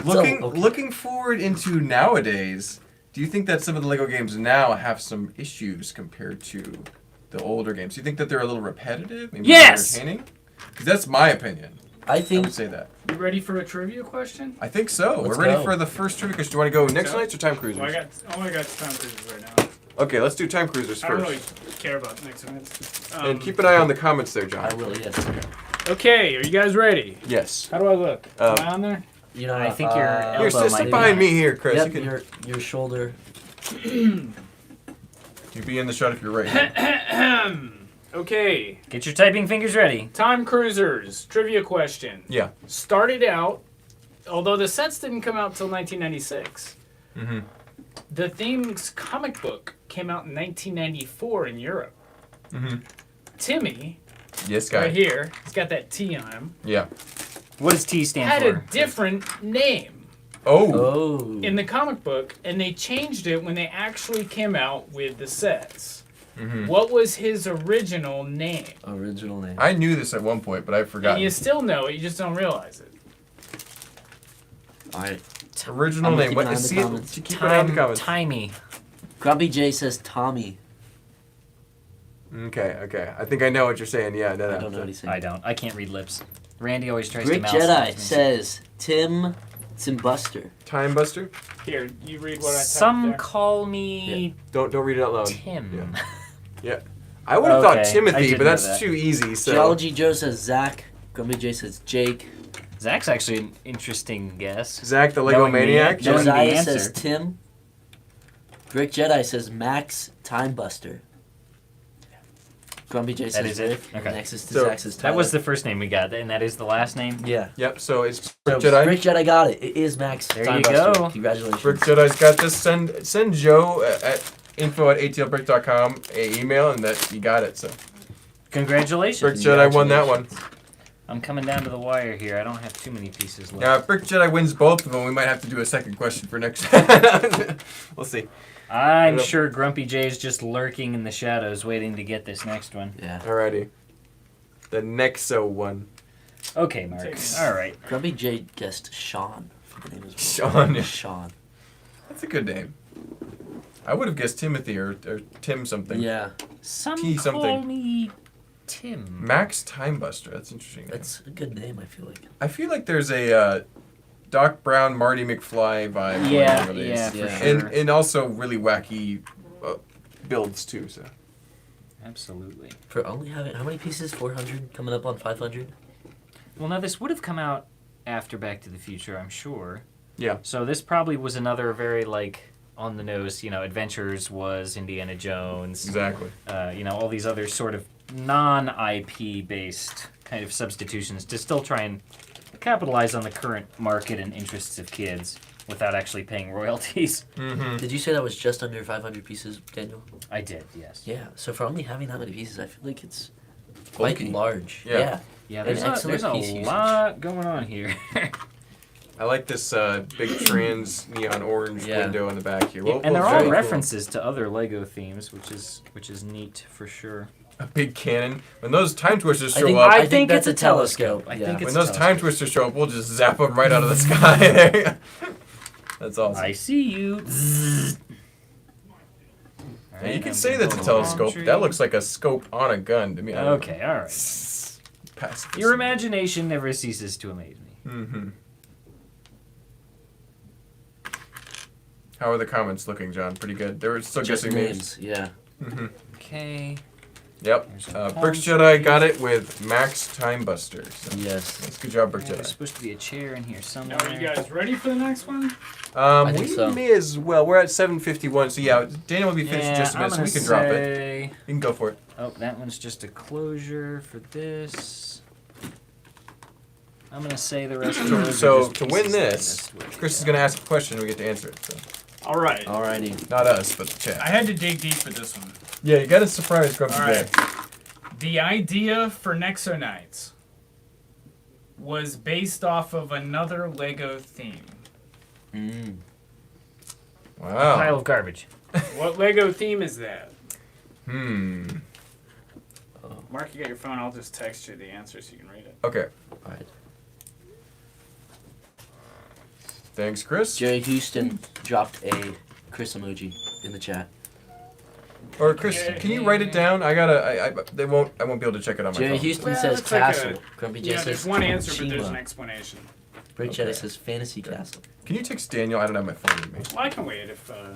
Looking forward into nowadays, do you think that some of the Lego games now have some issues compared to the older games? Do you think that they're a little repetitive? Maybe Yes! not entertaining? Because that's my opinion. I I think would say that. You ready for a trivia question? I think so. Let's We're ready go. for the first trivia question. Do you want to go Nexo Knights or Time Cruisers? Well, I got time cruisers right now. Okay, let's do Time Cruisers I don't first. really care about Nexo Knights. And keep an eye on the comments there, John. I will. Yes. Okay, are you guys ready? Yes. How do I look? Um, Am I on there? You know. I think your Here, elbow sit might be behind on me here, Chris. Yep, You can your shoulder. you be in the shot if you're right. Here. Okay, Get your typing fingers ready. Time Cruisers trivia question. Yeah. Started out, although the sets didn't come out till 1996. Mm-hmm. The theme's comic book came out in 1994 in Europe. Mm-hmm. Timmy, Yes, guy. right here, he's got that T on him, Yeah. What does T stand had for? a different name Oh. Oh. in the comic book, and they changed it when they actually came out with the sets. Mm-hmm. What was his original name? Original name. I knew this at one point, but I forgot. And you still know it, you just don't realize it. All right. Original I'm gonna name. keep What? an eye on the See it. comments. Keep an eye on the comments. Timey. Grumpy J says Tommy. Okay. I think I know what you're saying. Yeah. No. I don't know what he's saying. I don't. I can't read lips. Randy always tries Brick to mouse Jedi things. says Tim Buster. Time Buster. Here, you read what I typed Some there. call me Don't read it out loud. Tim. Yeah. I would have thought Okay, I Timothy, did but know that's that. too easy. So. Geology Joe says Zach. Grumpy J says Jake. Zach's actually an interesting guess. Zach the Lego Knowing the Maniac. answer. Knowing the Josiah answer. says Tim. Brick Jedi says Max Time Buster. Grumpy J says is it? Rick. Okay. Next is to So, Zach says Tyler. That was the first name we got, and that is the last name. Yeah. Yep. So it's So Brick Jedi. Brick Jedi got it. It is Max There Time you Buster. go. Congratulations. Brick Jedi's got this. Send Joe at info@atlbrick.com a email, and that you got it. So Congratulations. Brick Jedi won that one. I'm coming down to the wire here. I don't have too many pieces left. Now, if Brick Jedi wins both of them, we might have to do a second question for next. We'll see. I'm sure Grumpy J is just lurking in the shadows waiting to get this next one. Yeah. Alrighty. The Nexo one. Okay, Mark. Take it. All right. Grumpy J guessed Sean for the name as well. Sean. Sean. That's a good name. I would have guessed Timothy or Tim something. Yeah. Some T call something. me Tim. Max Time Buster. That's interesting. Name. That's a good name, I feel like. I feel like there's a Doc Brown, Marty McFly vibe. Yeah, going on with yeah, these. for Yeah. sure. And also really wacky builds too. So Absolutely. For only having how many pieces? 400 coming up on 500. Well, now this would have come out after Back to the Future, I'm sure. yeah. So this probably was another very on the nose. Adventures was Indiana Jones. Exactly. All these other sort of non-IP based kind of substitutions to still try and capitalize on the current market and interests of kids without actually paying royalties. Mm-hmm. Did you say that was just under 500 pieces, Daniel? I did, yes. Yeah. So for only having that many pieces, I feel like it's quite Bulky. large. Yeah. Yeah, An there's excellent a piece usage. lot going on here. I like this big trans neon orange Yeah. window in the back here. And they're very all cool. references to other Lego themes, which is neat for sure. A big cannon. When those time twisters I show think, up, I think that's a telescope. I yeah. think when it's those a time telescope. twisters show up, we'll just zap them right out of the sky. There you go. That's awesome. I see you. Yeah, you can say that's a telescope. That looks like a scope on a gun to me. I don't know. Okay, all right. Pacifist. Your imagination never ceases to amaze me. Mm-hmm. How are the comments looking, John? Pretty good. They were still Just guessing names. names. Yeah. Mm-hmm. Okay. Yep. There's a Bricks palm Jedi tree. got it with Max Time Buster. So Yes. that's good job, Brick There's Jedi. supposed to be a chair in here somewhere. Now, are you guys ready for the next one? I think We so. may as well. We're at 7:51, so yeah, Daniel will be finished in Yeah, just a I'm minute, so we gonna can drop it. say- You can go for it. Oh, that one's just a closure for this. I'm gonna say the rest of those are So just to win pieces that this, I'm gonna switch Chris is together. gonna ask a question, and we get to answer it. So All right. Alrighty. not us, but the I chat. had to dig deep for this one. Yeah, you got to surprise Grumpy All Bear. right. The idea for Nexo Knights was based off of another Lego theme. Mm. Wow. Pile of garbage. What Lego theme is that? Mark, you got your phone. I'll just text you the answer so you can read it. Okay. Alright. Thanks, Chris. Jerry Houston dropped a Chris emoji in the chat. Or Chris, can you write it down? I gotta. I won't be able to check it on my Jerry phone. Houston Well, says it's like castle. a- Grumpy J Yeah, says there's one answer, but there's Shima. an explanation. Brick Okay. Jedi says fantasy castle. Can you text Daniel? I don't have my phone with me. Well, I can wait if Yeah,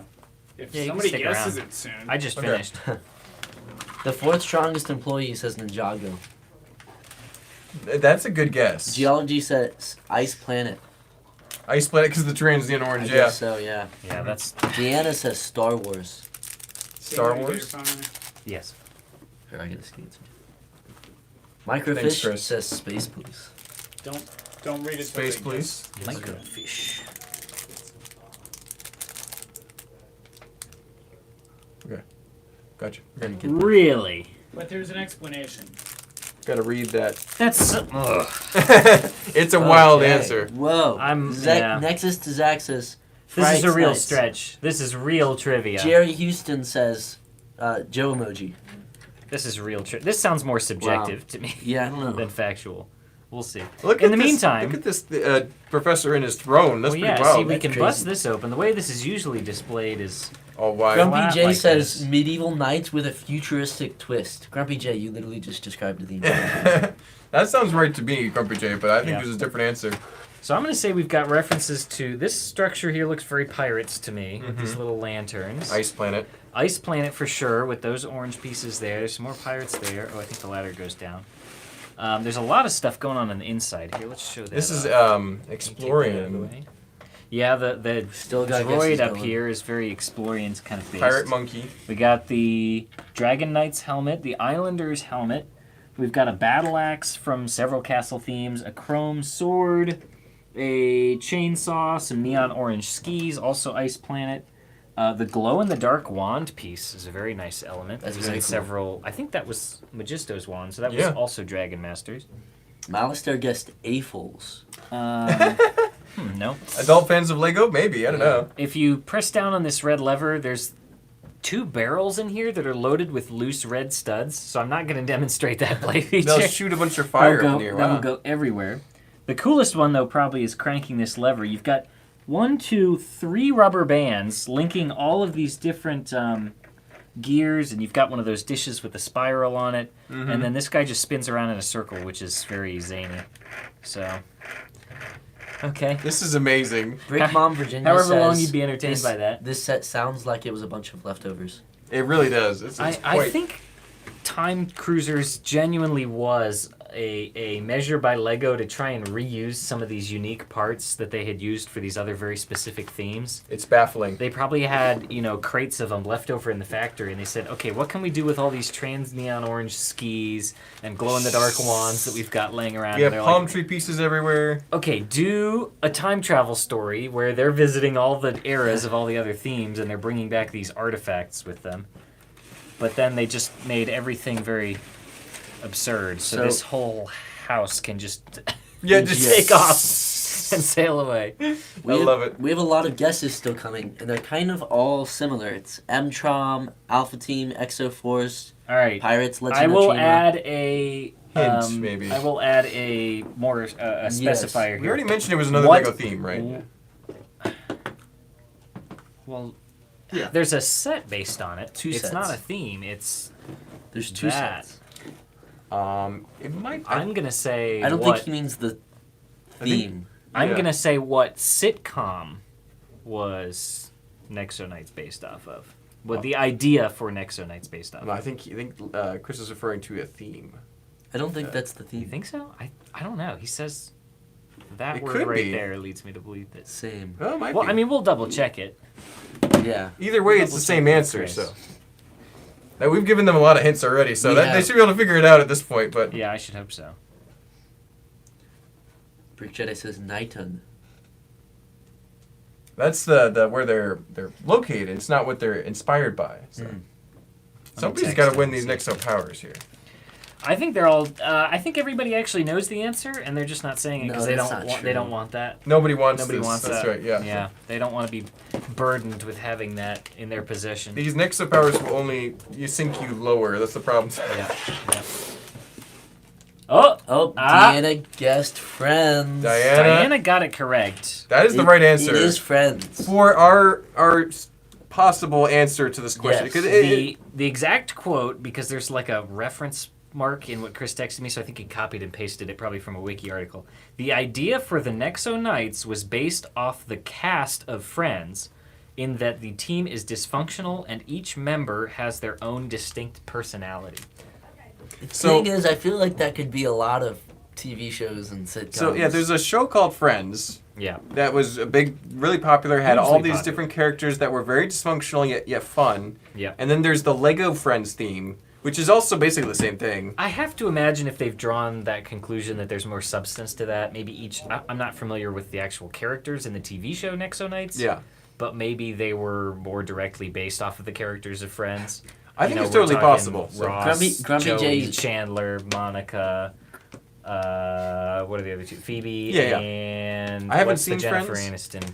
you can somebody stick guesses around. it soon. I just Okay. finished. The fourth strongest employee says Ninjago. That's a good guess. Geology says Ice Planet. Ice Planet because of the trans neon I orange. Yeah. guess so, yeah. Yeah, that's Deanna says Star Wars. Star Can you get your Wars. phone in there? yes. Here, I get a skate. Thanks, Microfish Chris. says Space Police. Don't read it. till Space, they please. Microfish. Gotcha. Gotta get that. Really? guess. But there's an explanation. Gotta read that. That's. Ugh. It's a wild Okay. answer. Whoa. Yeah. Nexus to Zach says This is a Fright real Nights. stretch. This is real trivia. Jerry Houston says Joe emoji. This is real This sounds more subjective to me Yeah, I don't know. than factual. We'll see. Look In at the this, meantime- look at this professor in his throne. That's well, pretty yeah, wild. see, we That's can crazy. bust this open. The way this is usually displayed is All wide. Grumpy flat J like says this. medieval knights with a futuristic twist. Grumpy J, you literally just described the image. That sounds right to me, Grumpy J, but I think Yeah. there's a different answer. So I'm going to say we've got references to this structure here. Looks very pirates to me with these little lanterns. Ice Planet. Ice Planet for sure with those orange pieces there. There's some more pirates there. Oh, I think the ladder goes down. There's a lot of stuff going on the inside here. Let's show that. This is off. Take that out of the Explorian. way. Yeah, the Still got droid guesses up going. here is very Explorian kind of based. Pirate Monkey. We got the Dragon Knight's helmet, the Islander's helmet. We've got a battle axe from several castle themes, a chrome sword, a chainsaw, some neon orange skis, also Ice Planet. The glow-in-the-dark wand piece is a very nice element. That's It was very in cool. several. I think that was Magisto's wand, so that Yeah. was also Dragon Master's. Malister guessed Aphils. No. Adult fans of Lego? Maybe. I don't know. If you press down on this red lever, there's 2 barrels in here that are loaded with loose red studs. So I'm not going to demonstrate that play feature. They'll shoot a bunch of fire That'll in go, here. that'll Wow. go everywhere. The coolest one, though, probably is cranking this lever. You've got 1, 2, 3 rubber bands linking all of these different gears, and you've got one of those dishes with a spiral on it, Mm-hmm. and then this guy just spins around in a circle, which is very zany. So, okay. This is amazing. Brick Mom Virginia However says, long you'd be entertained this, by that. This set sounds like it was a bunch of leftovers. It really does. It's I quite... think Time Cruisers genuinely was a measure by Lego to try and reuse some of these unique parts that they had used for these other very specific themes. It's baffling. They probably had, crates of them left over in the factory, and they said, okay, what can we do with all these trans neon orange skis and glow-in-the-dark wands that we've got laying around? You have And they're palm like, tree pieces everywhere. okay, do a time travel story where they're visiting all the eras of all the other themes, and they're bringing back these artifacts with them. But then they just made everything very absurd, so this whole house can just Just take off and sail away. I love it. We have a lot of guesses still coming, and they're kind of all similar. It's M-Trom, Alpha Team, Exo Force, All right. Pirates, Legend I of will Chima. add a Hint, maybe. I will add a more a specifier We here. already mentioned it was another What- Lego theme, right? Well, Yeah. there's a set based on it. Two it's sets. not a theme. It's There's two that. sets. It might. I'm gonna say I don't what think he means the I think- theme. I'm Yeah. gonna say what sitcom was Nexo Knights based off of. What the idea for Nexo Knights based off. No, I think Chris is referring to a theme. I don't think that's the Do you theme. think so? I don't know. He says that It word could right be. there leads me to believe this. Same. Oh, it might Well, be. I mean, we'll double check it. Yeah. Either way, it's the double same check with answer. Chris. So now, we've given them a lot of hints already, so that Yeah. they should be able to figure it out at this point. But Yeah, I should hope so. Brick Jedi says Nighton. that's the where they're located. It's not what they're inspired by. So Mm. somebody's text got to it win and these see. Nexo powers here. I think they're all. I think everybody actually knows the answer, and they're just not saying it No, because they that's don't not want. true. They don't want that. Nobody wants Nobody this. wants That's that. right. Yeah. Yeah. They don't want to be burdened with having that in their possession. These Nexo powers will only sink you lower. That's the problem. Yeah. Yeah. Oh, Oh, Ah. Deanna guessed friends. Diana got it correct. That is the right answer It is friends. for our possible answer to this question. Yes. 'Cause The exact quote, because there's like a reference mark in what Chris texted me, so I think he copied and pasted it probably from a wiki article. The idea for the Nexo Knights was based off the cast of Friends, in that the team is dysfunctional and each member has their own distinct personality. The So- thing is, I feel like that could be a lot of TV shows and sitcoms. So yeah, there's a show called Friends Yeah. that was a big, really popular. Had all Hugely these popular. different characters that were very dysfunctional yet fun. Yeah. And then there's the Lego Friends theme, which is also basically the same thing. I have to imagine if they've drawn that conclusion that there's more substance to that. Maybe I'm not familiar with the actual characters in the TV show Nexo Knights. Yeah. But maybe they were more directly based off of the characters of Friends. I think You know, it's we're totally talking possible. So. Ross, Grumpy Joey, J- Chandler, Monica, what are the other two? Phoebe, Yeah. and I haven't what's seen the Jennifer Friends. Aniston.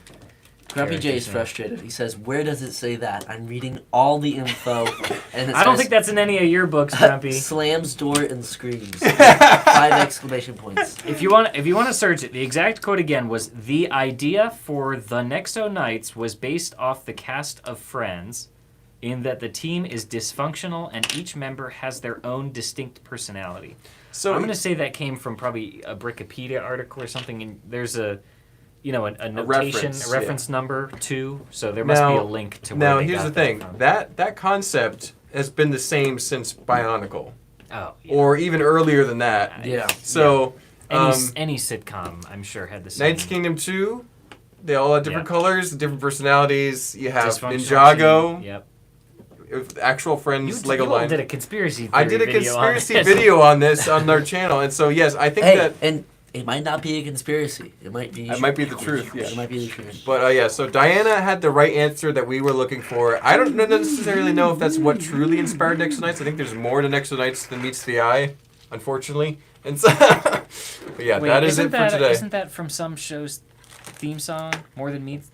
Grumpy J is character's name? frustrated. He says, "Where does it say that? I'm reading all the info, and it I don't says, think that's in any of your books, Grumpy. slams door and screams." 5 exclamation points. If you want to search it, the exact quote again was, "The idea for the Nexo Knights was based off the cast of Friends, in that the team is dysfunctional and each member has their own distinct personality." So I'm going to say that came from probably a Wikipedia article or something, and there's a notation, reference, a reference number too, so there must be a link to where Now they here's got the that thing. from. That concept has been the same since Bionicle, Oh, yeah. or even earlier than that. Yeah. So Any sitcom, I'm sure, had the same. Knights Kingdom 2, they all have different Yeah. colors, different personalities. You have Dysfunctional Ninjago, team, Yep. with actual friends, Lego you all line. did a conspiracy I theory did a video on conspiracy this. video on this on our channel, and so yes, I think Hey, that. and it might not be a conspiracy. It might be. It might be the truth, yeah. It might be the truth. But yeah, so Diana had the right answer that we were looking for. I don't necessarily know if that's what truly inspired Nexo Knights. I think there's more to Nexo Knights than meets the eye, unfortunately. And so, but yeah, Wait, that is isn't it for that, today. Isn't that from some show's theme song? More than meets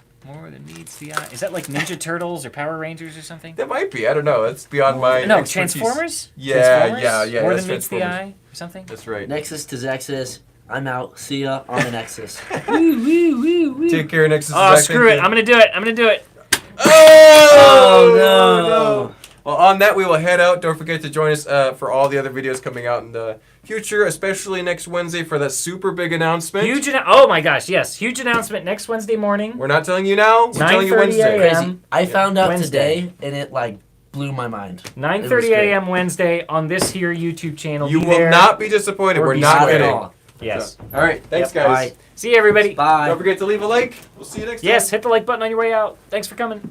the eye. Is that like Ninja Turtles or Power Rangers or something? That might be. I don't know. That's beyond my No, expertise. Transformers. Yeah, Transformers? yeah. More that's than meets the Transformers. eye or something. That's right. Nexus to Zexus. I'm out. See ya on the Nexus. Woo, woo, woo, woo. Take care, Nexus. Oh, Zach, screw thank it! you. I'm gonna do it. Oh, Oh, no. Well, on that, we will head out. Don't forget to join us for all the other videos coming out in the future, especially next Wednesday for that super big announcement. Oh my gosh, yes. Huge announcement next Wednesday morning. We're not telling you now. We're telling you 9:30 Wednesday. a.m. Crazy. I found out Wednesday. today, and it like blew my mind. 9:30 a.m. Wednesday on this here YouTube channel. You Be will there. not be disappointed. Or We're be not Not at kidding. all. Yes. So, all right. Thanks, Yep. guys. Bye. See you, everybody. Bye. Don't forget to leave a like. We'll see you next time. Yes, hit the like button on your way out. Thanks for coming.